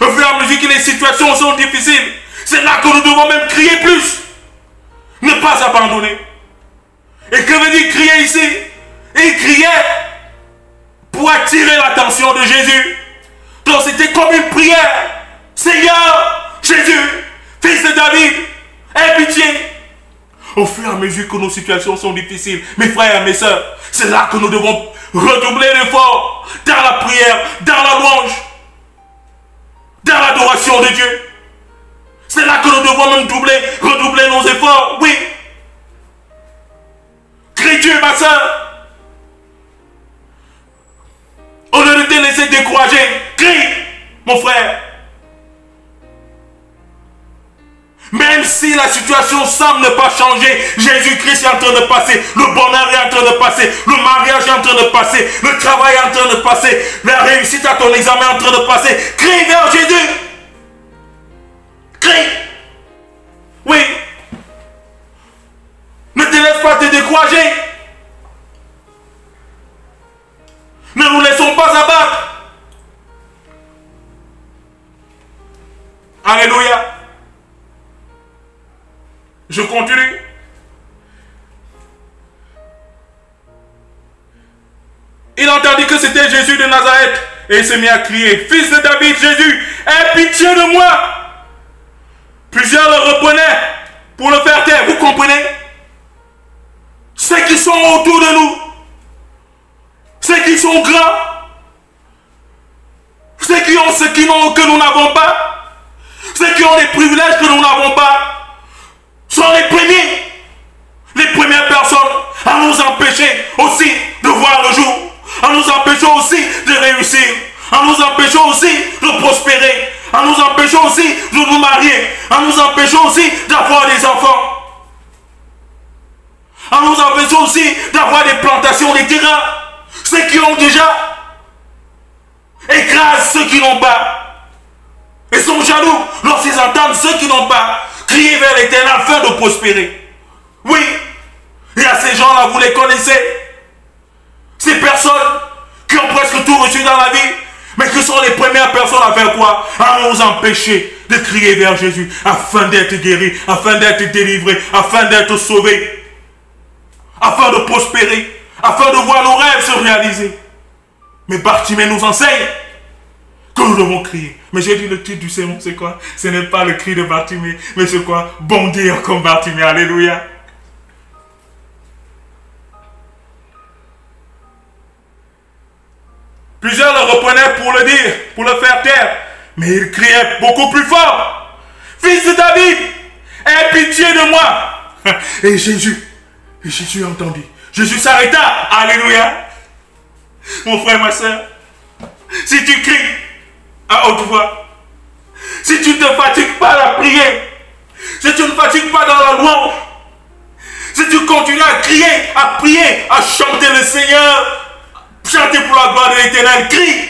au fur et à mesure que les situations sont difficiles, c'est là que nous devons même crier plus. Ne pas abandonner. Et que veut dire crier ici? Il criait pour attirer l'attention de Jésus. Donc c'était comme une prière. Seigneur, Jésus, fils de David, aie pitié. Au fur et à mesure que nos situations sont difficiles, mes frères et mes sœurs, c'est là que nous devons redoubler l'effort dans la prière, dans la louange, dans l'adoration de Dieu. C'est là que nous devons même redoubler nos efforts, oui. Crie-tu, ma soeur. Au lieu de te laisser décourager, crie, mon frère. Même si la situation semble ne pas changer, Jésus-Christ est en train de passer, le bonheur est en train de passer, le mariage est en train de passer, le travail est en train de passer, la réussite à ton examen est en train de passer. Crie vers Jésus. Crie. Oui. Ne te laisse pas te décourager. Ne nous laissons pas abattre. Alléluia. Je continue. Il entendit que c'était Jésus de Nazareth et il se mit à crier, Fils de David, Jésus, aie pitié de moi. Plusieurs le reprenaient pour le faire taire. Vous comprenez? Ceux qui sont autour de nous, ceux qui sont grands, ceux qui ont ce que nous n'avons pas, ceux qui ont les privilèges que nous n'avons pas, sont les premières personnes à nous empêcher aussi de voir le jour, à nous empêcher aussi de réussir, à nous empêcher aussi de prospérer, à nous empêcher aussi de nous marier, à nous empêcher aussi d'avoir des enfants, à nous empêcher aussi d'avoir des plantations, des terrains. Ceux qui ont déjà écrasent ceux qui n'ont pas et sont jaloux lorsqu'ils entendent ceux qui n'ont pas crier vers l'Éternel afin de prospérer. Oui, il y a ces gens-là, vous les connaissez. Ces personnes qui ont presque tout reçu dans la vie, mais qui sont les premières personnes à faire quoi? À nous empêcher de crier vers Jésus afin d'être guéris, afin d'être délivrés, afin d'être sauvés, afin de prospérer, afin de voir nos rêves se réaliser. Mais Bartimée nous enseigne que nous devons crier. Mais j'ai dit le titre du sermon, c'est quoi? Ce n'est pas le cri de Bartimée, mais c'est quoi? Bondir comme Bartimée. Alléluia. Plusieurs le reprenaient pour le dire, pour le faire taire. Mais il criait beaucoup plus fort. Fils de David, aie pitié de moi. Et Jésus entendit. Jésus s'arrêta. Alléluia. Mon frère, ma soeur, si tu cries à haute voix, si tu ne te fatigues pas à la prière, si tu ne fatigues pas dans la louange, si tu continues à crier, à prier, à chanter le Seigneur, chanter pour la gloire de l'Éternel, crie.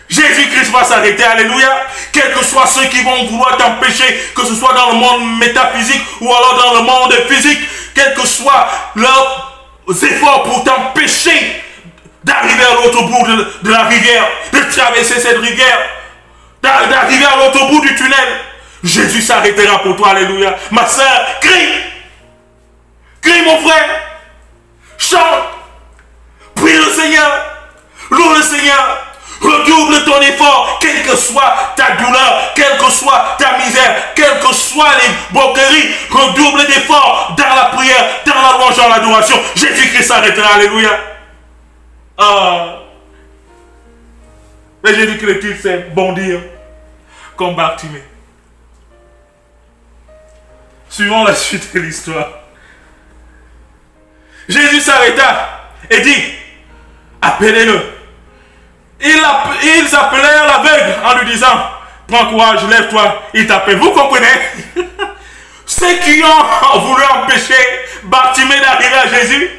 Jésus-Christ va s'arrêter, alléluia. Quels que soient ceux qui vont vouloir t'empêcher, que ce soit dans le monde métaphysique ou alors dans le monde physique, quels que soient leurs efforts pour t'empêcher d'arriver à l'autre bout de la rivière, de traverser cette rivière, d'arriver à l'autre bout du tunnel, Jésus s'arrêtera pour toi, alléluia. Ma soeur, crie. Crie, mon frère. Chante. Prie le Seigneur. Loue le Seigneur. Redouble ton effort, quelle que soit ta douleur, quelle que soit ta misère, quelles que soient les moqueries, redouble d'efforts dans la prière, dans la louange, dans l'adoration. Jésus-Christ s'arrêtera, alléluia. Ah. Mais j'ai dit que le titre c'est bondir comme Bartimée. Suivons la suite de l'histoire. Jésus s'arrêta et dit, appelez-le. Ils appelèrent l'aveugle en lui disant, prends courage, lève-toi, il t'appelle. Vous comprenez? Ceux qui ont voulu empêcher Bartimée d'arriver à Jésus,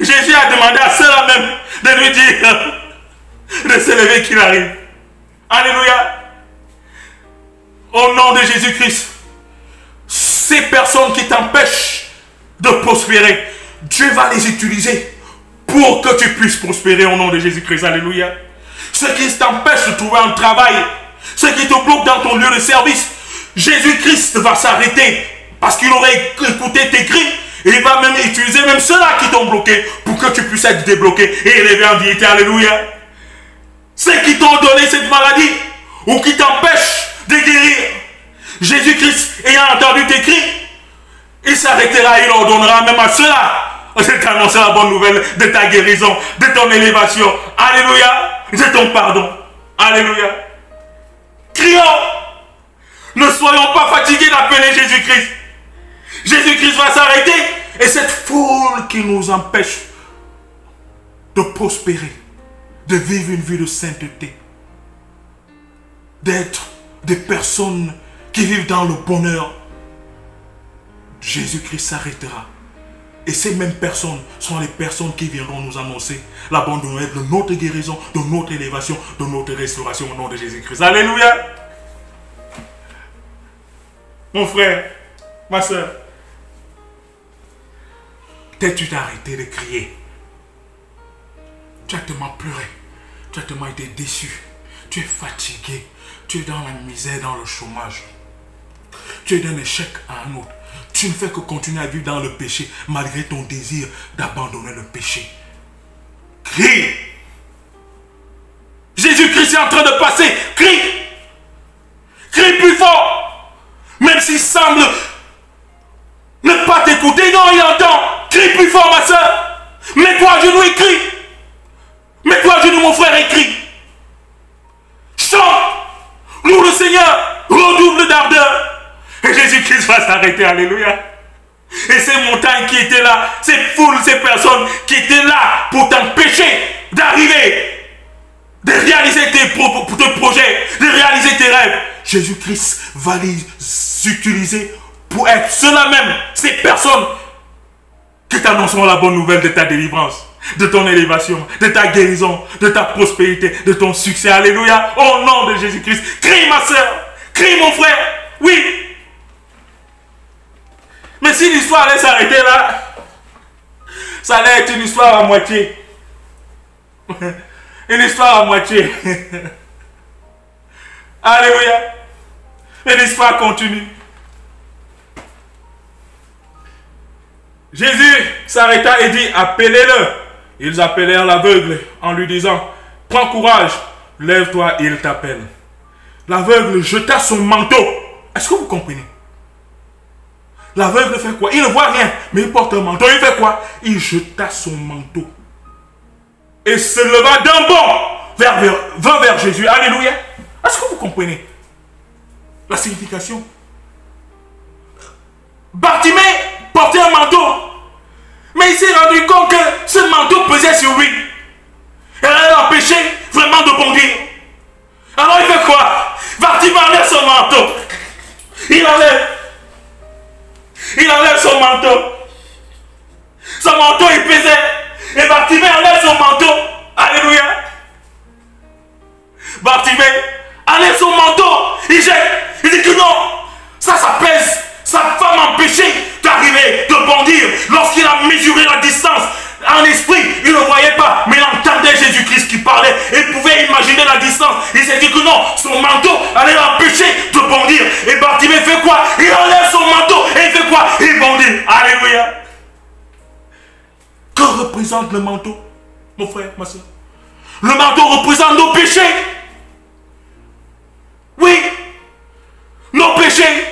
Jésus a demandé à ceux-là même de lui dire de se lever qu'il arrive. Alléluia. Au nom de Jésus-Christ, ces personnes qui t'empêchent de prospérer, Dieu va les utiliser pour que tu puisses prospérer au nom de Jésus-Christ. Alléluia. Ceux qui t'empêchent de trouver un travail, ceux qui te bloquent dans ton lieu de service, Jésus-Christ va s'arrêter parce qu'il aurait écouté tes cris et il va même utiliser même ceux-là qui t'ont bloqué pour que tu puisses être débloqué et élevé en dignité. Alléluia. Ceux qui t'ont donné cette maladie ou qui t'empêchent de guérir, Jésus-Christ ayant entendu tes cris, il s'arrêtera, il ordonnera même à ceux-là de t'annoncer la bonne nouvelle de ta guérison, de ton élévation. Alléluia. De ton pardon. Alléluia. Crions. Ne soyons pas fatigués d'appeler Jésus-Christ. Jésus-Christ va s'arrêter et cette foule qui nous empêche de prospérer, de vivre une vie de sainteté, d'être des personnes qui vivent dans le bonheur, Jésus-Christ s'arrêtera. Et ces mêmes personnes sont les personnes qui viendront nous annoncer la bonne nouvelle de notre guérison, de notre élévation, de notre restauration au nom de Jésus-Christ. Alléluia. Mon frère, ma soeur, peut-être tu t'es arrêté de crier. Tu as tellement pleuré. Tu as tellement été déçu. Tu es fatigué. Tu es dans la misère, dans le chômage. Tu es d'un échec à un autre. Tu ne fais que continuer à vivre dans le péché malgré ton désir d'abandonner le péché. Crie! Jésus-Christ est en train de passer. Crie! Crie plus fort! Même s'il semble ne pas t'écouter, non, il entend. Crie plus fort, ma soeur. Mets-toi à genoux et crie. Mets-toi à genoux, mon frère, et crie. Chante! Loue le Seigneur. Redouble d'ardeur. Et Jésus-Christ va s'arrêter, alléluia. Et ces montagnes qui étaient là, ces foules, ces personnes qui étaient là pour t'empêcher d'arriver, de réaliser tes projets, de réaliser tes rêves, Jésus-Christ va les utiliser pour être ceux-là même, ces personnes qui t'annonceront la bonne nouvelle de ta délivrance, de ton élévation, de ta guérison, de ta prospérité, de ton succès, alléluia, au nom de Jésus-Christ. Crie ma soeur, crie mon frère, oui. Mais si l'histoire allait s'arrêter là, ça allait être une histoire à moitié. Une histoire à moitié. Alléluia. Mais l'histoire continue. Jésus s'arrêta et dit, appelez-le. Ils appelèrent l'aveugle en lui disant, prends courage, lève-toi, il t'appelle. L'aveugle jeta son manteau. Est-ce que vous comprenez? L'aveugle fait quoi? Il ne voit rien, mais il porte un manteau. Il fait quoi? Il jeta son manteau. Et se leva d'un bond vint vers Jésus. Alléluia. Est-ce que vous comprenez la signification? Bartimée portait un manteau. Mais il s'est rendu compte que ce manteau pesait sur lui. Et allait l'empêcher vraiment de bondir. Alors il fait quoi? Bartimée enlève son manteau. Il enlève son manteau. Son manteau, il pesait. Et Bartimée enlève son manteau. Alléluia. Bartimée enlève son manteau. Il jette. Il dit que non. Ça pèse. Ça va m'empêcher d'arriver, de bondir. Lorsqu'il a mesuré la distance, en esprit, il ne voyait pas, mais il entendait Jésus-Christ qui parlait. Il pouvait imaginer la distance. Il s'est dit que non, son manteau allait l'empêcher de bondir. Et Bartimée fait quoi? Il enlève son manteau et il fait quoi? Il bondit. Alléluia. Que représente le manteau, mon frère, ma soeur? Le manteau représente nos péchés. Oui, nos péchés.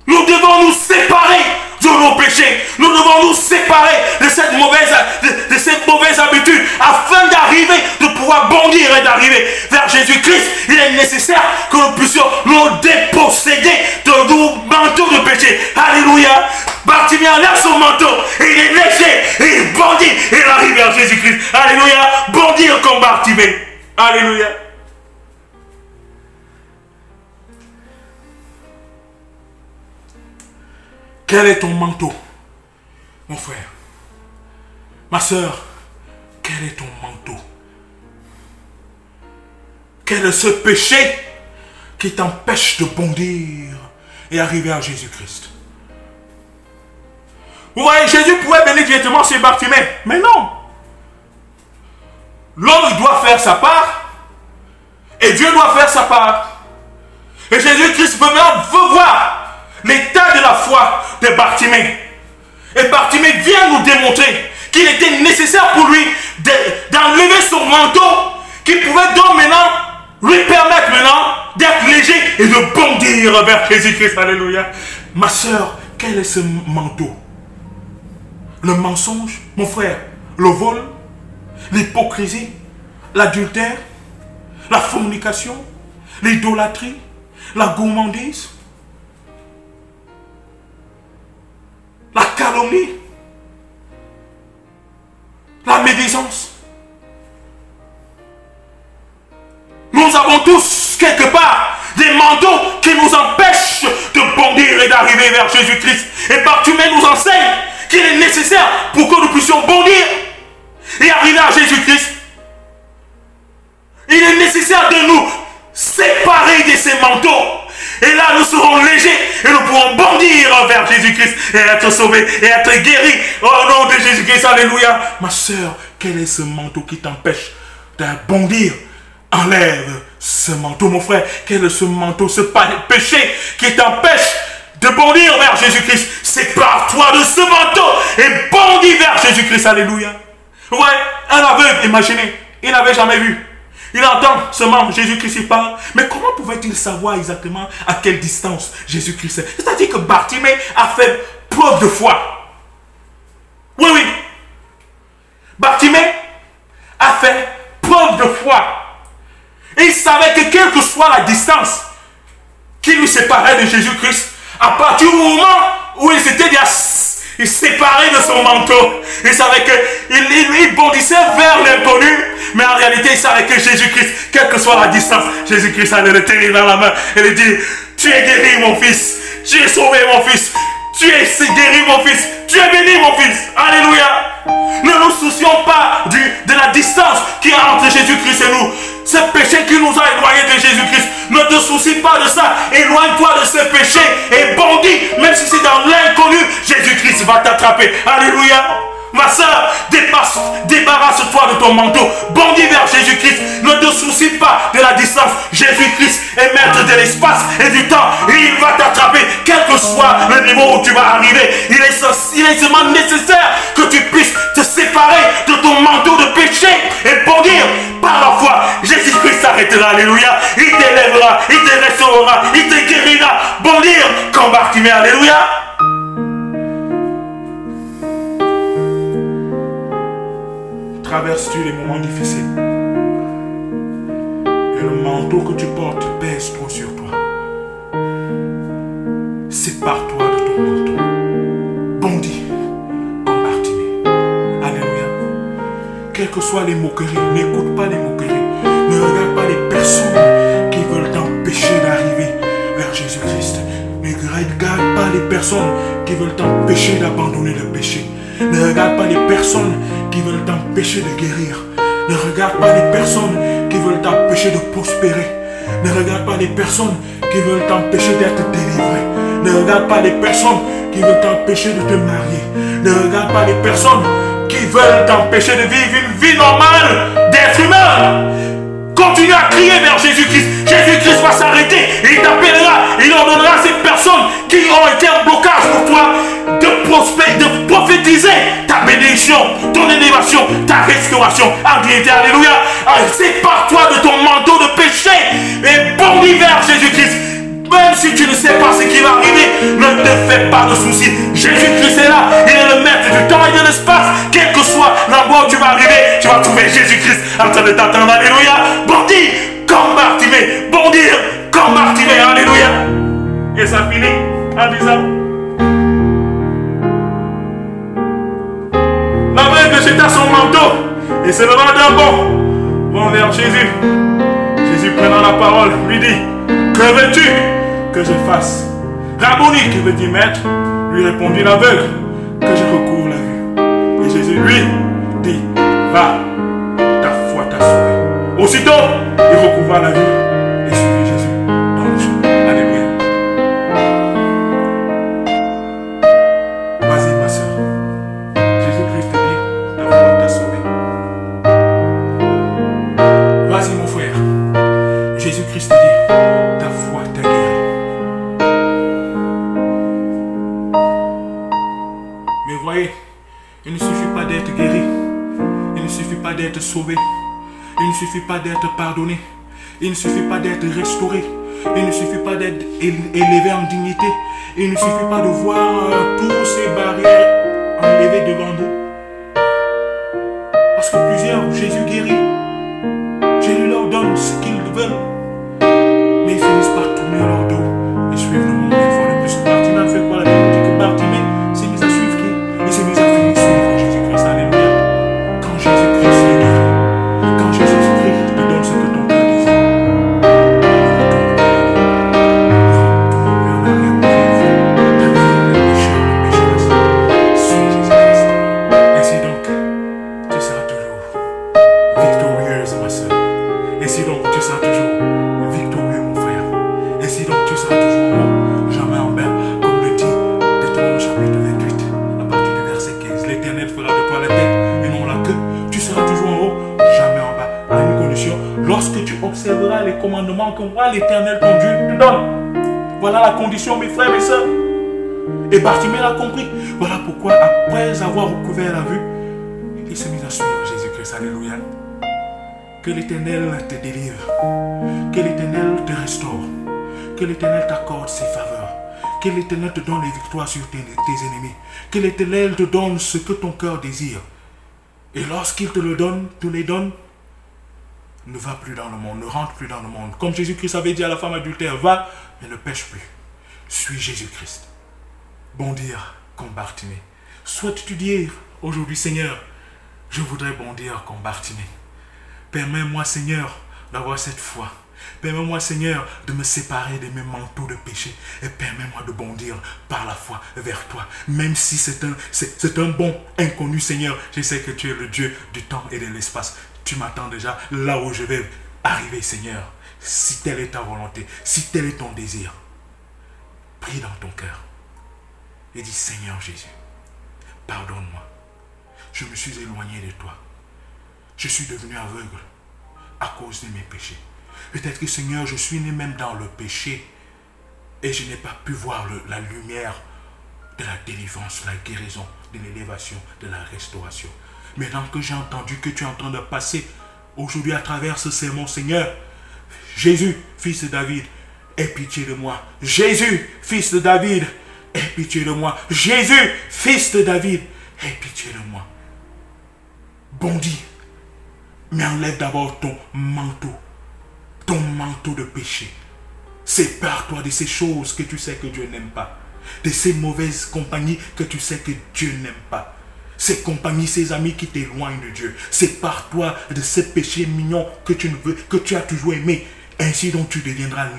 Nous devons nous séparer de nos péchés. Nous devons nous séparer de cette mauvaise habitude afin d'arriver, de pouvoir bondir et d'arriver vers Jésus-Christ. Il est nécessaire que nous puissions nous déposséder de nos manteaux de péché. Alléluia. Bartimée enlève son manteau et il est léger et il bondit et il arrive vers Jésus-Christ. Alléluia. Bondir comme Bartimée. Alléluia. Quel est ton manteau, mon frère? Ma soeur, quel est ton manteau? Quel est ce péché qui t'empêche de bondir et arriver à Jésus-Christ? Vous voyez, Jésus pouvait venir directement chez Bartimée, mais non. L'homme doit faire sa part et Dieu doit faire sa part. Et Jésus-Christ veut voir l'état de la foi de Bartimée. Et Bartimée vient nous démontrer qu'il était nécessaire pour lui d'enlever son manteau qui pouvait donc maintenant lui permettre d'être léger et de bondir vers Jésus-Christ. Alléluia. Ma soeur, quel est ce manteau? Le mensonge, mon frère, le vol, l'hypocrisie, l'adultère, la fornication, l'idolâtrie, la gourmandise, la calomnie, la médisance. Nous avons tous quelque part des manteaux qui nous empêchent de bondir et d'arriver vers Jésus-Christ. Et Bartimée nous enseigne qu'il est nécessaire pour que nous puissions bondir et arriver à Jésus-Christ. Il est nécessaire de nous séparer de ces manteaux. Et là, nous serons légers et nous pourrons bondir vers Jésus-Christ et être sauvés et être guéris. Au nom de Jésus-Christ, alléluia. Ma soeur, quel est ce manteau qui t'empêche de bondir? Enlève ce manteau, mon frère. Quel est ce manteau, ce péché qui t'empêche de bondir vers Jésus-Christ? Sépare-toi de ce manteau et bondis vers Jésus-Christ, alléluia. Ouais, un aveugle, imaginez, il n'avait jamais vu. Il entend seulement Jésus-Christ il parle. Mais comment pouvait-il savoir exactement à quelle distance Jésus-Christ est? C'est-à-dire que Bartimée a fait preuve de foi. Oui, oui. Bartimée a fait preuve de foi. Et il savait que quelle que soit la distance qui lui séparait de Jésus-Christ, à partir du moment où il s'était déjà séparé de son manteau, il savait qu'il bondissait vers l'inconnu, mais en réalité il savait que Jésus-Christ, quelle que soit la distance, Jésus-Christ allait le tenir dans la main et lui dire: tu es guéri mon fils, tu es sauvé mon fils, tu es guéri mon fils, tu es béni mon fils, alléluia. Ne nous soucions pas de la distance qui est entre Jésus-Christ et nous. Ce péché qui nous a éloignés de Jésus-Christ, ne te soucie pas de ça. Éloigne-toi de ce péché et bondis, même si c'est dans l'inconnu, Jésus-Christ va t'attraper. Alléluia. Ma soeur, débarrasse-toi de ton manteau. Bondis vers Jésus-Christ. Ne te soucie pas de la distance. Jésus-Christ est maître de l'espace et du temps. Et il va t'attraper, quel que soit le niveau où tu vas arriver. Il est seulement nécessaire que tu puisses te séparer de ton manteau de péché et bondir par la foi. Jésus-Christ t'arrêtera. Alléluia. Il t'élèvera, il te restaurera, il te guérira. Bondir comme Bartimée. Alléluia. Traverses-tu les moments difficiles et le manteau que tu portes pèse trop sur toi? Sépare-toi de ton manteau. Bondis comme Bartimée. Alléluia. Quelles que soient les moqueries, n'écoute pas les moqueries. Ne regarde pas les personnes qui veulent t'empêcher d'arriver vers Jésus-Christ. Ne regarde pas les personnes qui veulent t'empêcher d'abandonner le péché. Ne regarde pas les personnes qui veulent t'empêcher de guérir. Ne regarde pas les personnes qui veulent t'empêcher de prospérer. Ne regarde pas les personnes qui veulent t'empêcher d'être délivré. Ne regarde pas les personnes qui veulent t'empêcher de te marier. Ne regarde pas les personnes qui veulent t'empêcher de vivre une vie normale d'être humain. Continue à crier vers Jésus-Christ. Jésus-Christ va s'arrêter et il t'appellera. Il ordonnera à ces personnes qui ont été un blocage pour toi de prophétiser ta bénédiction, ton élévation, ta restauration en dignité. Alléluia. Sépare-toi de ton manteau de péché et bondis vers Jésus-Christ. Même si tu ne sais pas ce qui va arriver, ne te fais pas de soucis. Jésus-Christ est là. Il est le maître du temps et de l'espace. Quel que soit l'endroit où tu vas arriver, tu vas trouver Jésus-Christ en train de t'attendre. Alléluia. Bondis comme Bartimée. Bondir comme Bartimée. Alléluia. Et ça finit en disant: l'aveugle jeta son manteau et se leva d'un bond, vont vers Jésus. Jésus prenant la parole lui dit: que veux-tu que je fasse? Rabboni, qui veut dire maître, lui répondit l'aveugle: que je recouvre la vue. Et Jésus lui dit: va, ta foi t'a sauvé. Aussitôt, il recouvra la vue et suivit Jésus dans le chemin. Alléluia. Vas-y, ma soeur. Jésus-Christ te dit: ta foi t'a sauvé. Vas-y, mon frère. Jésus-Christ te dit: ta foi t'a guéri. Mais voyez, il ne suffit pas d'être guéri. Il ne suffit pas d'être sauvé. Il ne suffit pas d'être pardonné. Il ne suffit pas d'être restauré. Il ne suffit pas d'être élevé en dignité. Il ne suffit pas de voir toutes ces barrières enlevées devant nous. Parce que plusieurs, Jésus guérit. Jésus leur donne ce qu'ils veulent. Mais ils finissent par tourner leur dos et suivre le monde. Une fois de plus, Bartimée a fait quoi? La Bible dit que Bartimée s'est mis à suivre qui? Il s'est mis à suivre Jésus-Christ. Alléluia. Quand Jésus-Christ est guéri, quand Jésus-Christ te donne ce que ton cœur désire, Ainsi donc, tu seras toujours victorieux, mon frère. Ainsi donc, tu seras toujours haut, jamais en bas, comme le dit Deutéronome chapitre 28, à partir du verset 15. L'Éternel fera de toi la tête et non la queue. Tu seras toujours en haut, jamais en bas. À une condition, lorsque tu observeras les commandements que moi, l'Éternel, ton Dieu, te donne. Voilà la condition, mes frères et sœurs. Et Bartimée l'a compris. Voilà pourquoi, après avoir recouvert la vue, il s'est mis à suivre Jésus-Christ. Alléluia. Que l'Éternel te délivre. Que l'Éternel te restaure. Que l'Éternel t'accorde ses faveurs. Que l'Éternel te donne les victoires sur tes ennemis. Que l'Éternel te donne ce que ton cœur désire. Et lorsqu'il te le donne, te les donne, ne va plus dans le monde, ne rentre plus dans le monde. Comme Jésus-Christ avait dit à la femme adultère, va et ne pêche plus. Suis Jésus-Christ. Bondir comme Bartimée. Souhaites-tu dire aujourd'hui, Seigneur, je voudrais bondir comme Bartimée. Permets-moi, Seigneur, d'avoir cette foi. Permets-moi, Seigneur, de me séparer de mes manteaux de péché. Et permets-moi de bondir par la foi vers toi. Même si c'est un bon inconnu, Seigneur, je sais que tu es le Dieu du temps et de l'espace. Tu m'attends déjà là où je vais arriver, Seigneur. Si telle est ta volonté, si tel est ton désir, prie dans ton cœur. Et dis, Seigneur Jésus, pardonne-moi. Je me suis éloigné de toi. Je suis devenu aveugle à cause de mes péchés. Peut-être que, Seigneur, je suis né même dans le péché et je n'ai pas pu voir la lumière de la délivrance, de la guérison, de l'élévation, de la restauration. Maintenant que j'ai entendu que tu es en train de passer aujourd'hui à travers ce sermon, Seigneur, Jésus, fils de David, aie pitié de moi. Jésus, fils de David, aie pitié de moi. Jésus, fils de David, aie pitié de moi. Bondis, mais enlève d'abord ton manteau de péché. Sépare-toi de ces choses que tu sais que Dieu n'aime pas, de ces mauvaises compagnies que tu sais que Dieu n'aime pas. Ces compagnies, ces amis qui t'éloignent de Dieu. Sépare-toi de ces péchés mignons que tu ne veux, que tu as toujours aimé. Ainsi donc tu deviendras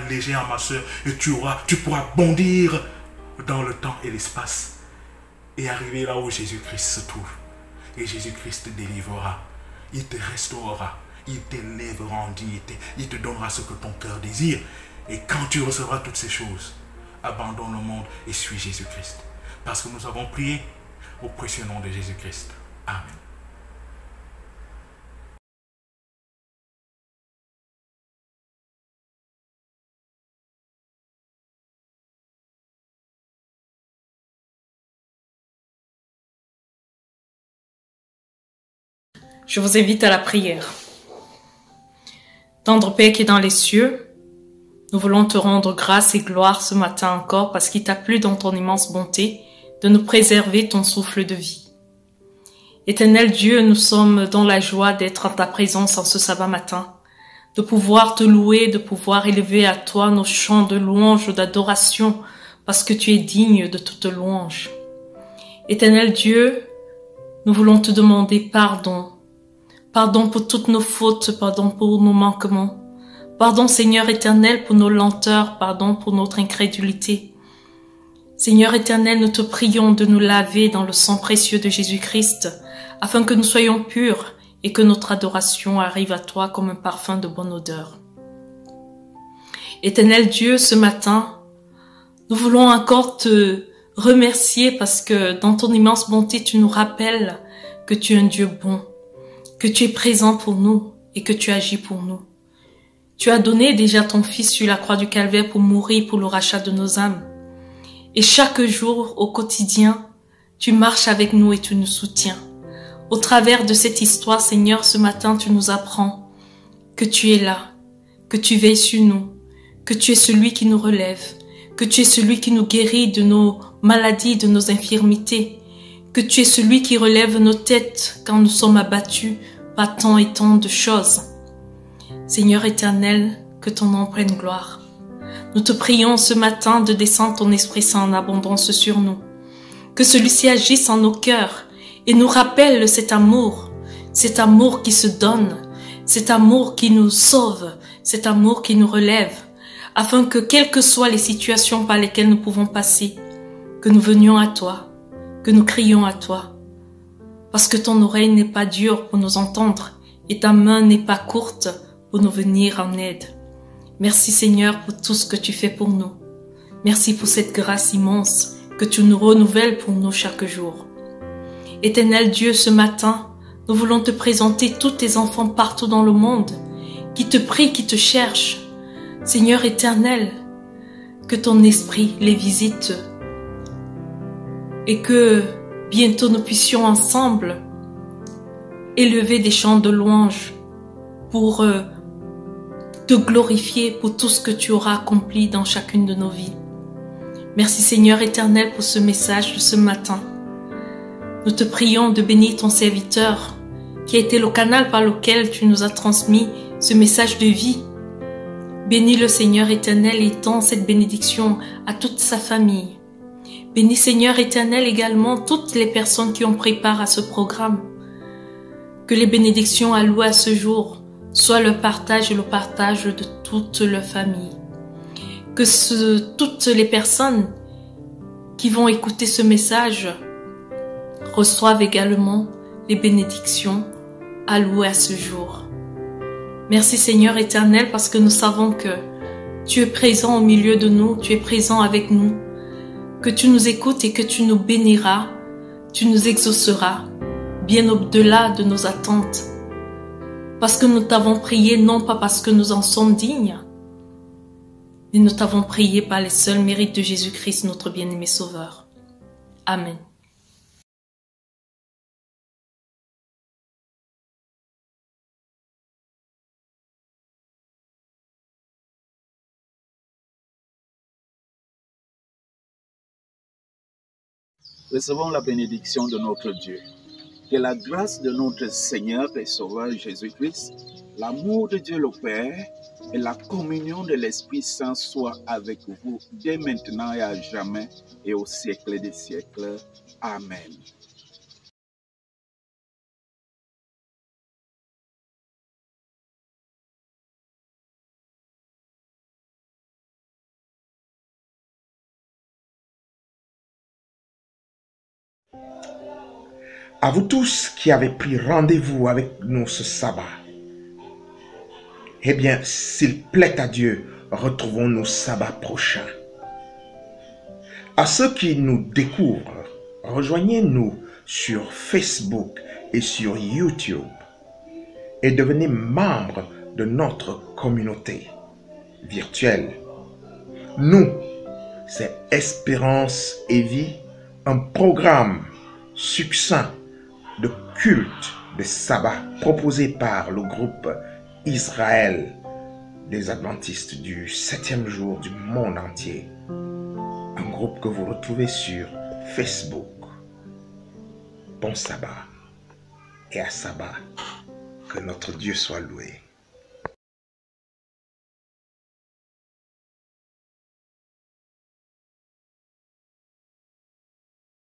léger en ma soeur, et tu pourras bondir dans le temps et l'espace et arriver là où Jésus-Christ se trouve. Et Jésus-Christ te délivrera, il te restaurera, il t'élèvera en dignité, il te donnera ce que ton cœur désire. Et quand tu recevras toutes ces choses, abandonne le monde et suis Jésus-Christ. Parce que nous avons prié au précieux nom de Jésus-Christ. Amen. Je vous invite à la prière. Tendre Père qui est dans les cieux, nous voulons te rendre grâce et gloire ce matin encore parce qu'il t'a plu dans ton immense bonté de nous préserver ton souffle de vie. Éternel Dieu, nous sommes dans la joie d'être en ta présence en ce sabbat matin, de pouvoir te louer, de pouvoir élever à toi nos chants de louange, d'adoration, parce que tu es digne de toute louange. Éternel Dieu, nous voulons te demander pardon. Pardon pour toutes nos fautes, pardon pour nos manquements. Pardon, Seigneur éternel, pour nos lenteurs, pardon pour notre incrédulité. Seigneur éternel, nous te prions de nous laver dans le sang précieux de Jésus-Christ, afin que nous soyons purs et que notre adoration arrive à toi comme un parfum de bonne odeur. Éternel Dieu, ce matin, nous voulons encore te remercier parce que dans ton immense bonté, tu nous rappelles que tu es un Dieu bon, que tu es présent pour nous et que tu agis pour nous. Tu as donné déjà ton Fils sur la croix du Calvaire pour mourir pour le rachat de nos âmes. Et chaque jour, au quotidien, tu marches avec nous et tu nous soutiens. Au travers de cette histoire, Seigneur, ce matin, tu nous apprends que tu es là, que tu veilles sur nous, que tu es celui qui nous relève, que tu es celui qui nous guérit de nos maladies, de nos infirmités, que tu es celui qui relève nos têtes quand nous sommes abattus par tant et tant de choses. Seigneur éternel, que ton nom prenne gloire. Nous te prions ce matin de descendre ton Esprit Saint en abondance sur nous. Que celui-ci agisse en nos cœurs et nous rappelle cet amour qui se donne, cet amour qui nous sauve, cet amour qui nous relève, afin que quelles que soient les situations par lesquelles nous pouvons passer, que nous venions à toi, que nous crions à toi, parce que ton oreille n'est pas dure pour nous entendre et ta main n'est pas courte pour nous venir en aide. Merci Seigneur pour tout ce que tu fais pour nous. Merci pour cette grâce immense que tu nous renouvelles pour nous chaque jour. Éternel Dieu, ce matin, nous voulons te présenter tous tes enfants partout dans le monde, qui te prient, qui te cherchent. Seigneur éternel, que ton esprit les visite et que bientôt nous puissions ensemble élever des chants de louange pour te glorifier pour tout ce que tu auras accompli dans chacune de nos vies. Merci Seigneur éternel pour ce message de ce matin. Nous te prions de bénir ton serviteur qui a été le canal par lequel tu nous as transmis ce message de vie. Bénis le Seigneur éternel et étends cette bénédiction à toute sa famille. Bénis Seigneur éternel également toutes les personnes qui ont pris part à ce programme. Que les bénédictions allouées à ce jour soient le partage et le partage de toute leur famille. Que toutes les personnes qui vont écouter ce message reçoivent également les bénédictions allouées à ce jour. Merci Seigneur éternel parce que nous savons que tu es présent au milieu de nous, tu es présent avec nous, que tu nous écoutes et que tu nous béniras, tu nous exauceras, bien au-delà de nos attentes. Parce que nous t'avons prié, non pas parce que nous en sommes dignes, mais nous t'avons prié par les seuls mérites de Jésus-Christ, notre bien-aimé Sauveur. Amen. Recevons la bénédiction de notre Dieu. Que la grâce de notre Seigneur et Sauveur Jésus-Christ, l'amour de Dieu le Père et la communion de l'Esprit Saint soient avec vous dès maintenant et à jamais et au siècle des siècles. Amen. À vous tous qui avez pris rendez-vous avec nous ce sabbat, eh bien, s'il plaît à Dieu, retrouvons-nous sabbat prochain. À ceux qui nous découvrent, rejoignez-nous sur Facebook et sur YouTube et devenez membres de notre communauté virtuelle. Nous, c'est Espérance et Vie, un programme succinct de culte de sabbat proposé par le groupe Israël des Adventistes du 7e jour du monde entier. Un groupe que vous retrouvez sur Facebook. Bon sabbat et à sabbat, que notre Dieu soit loué.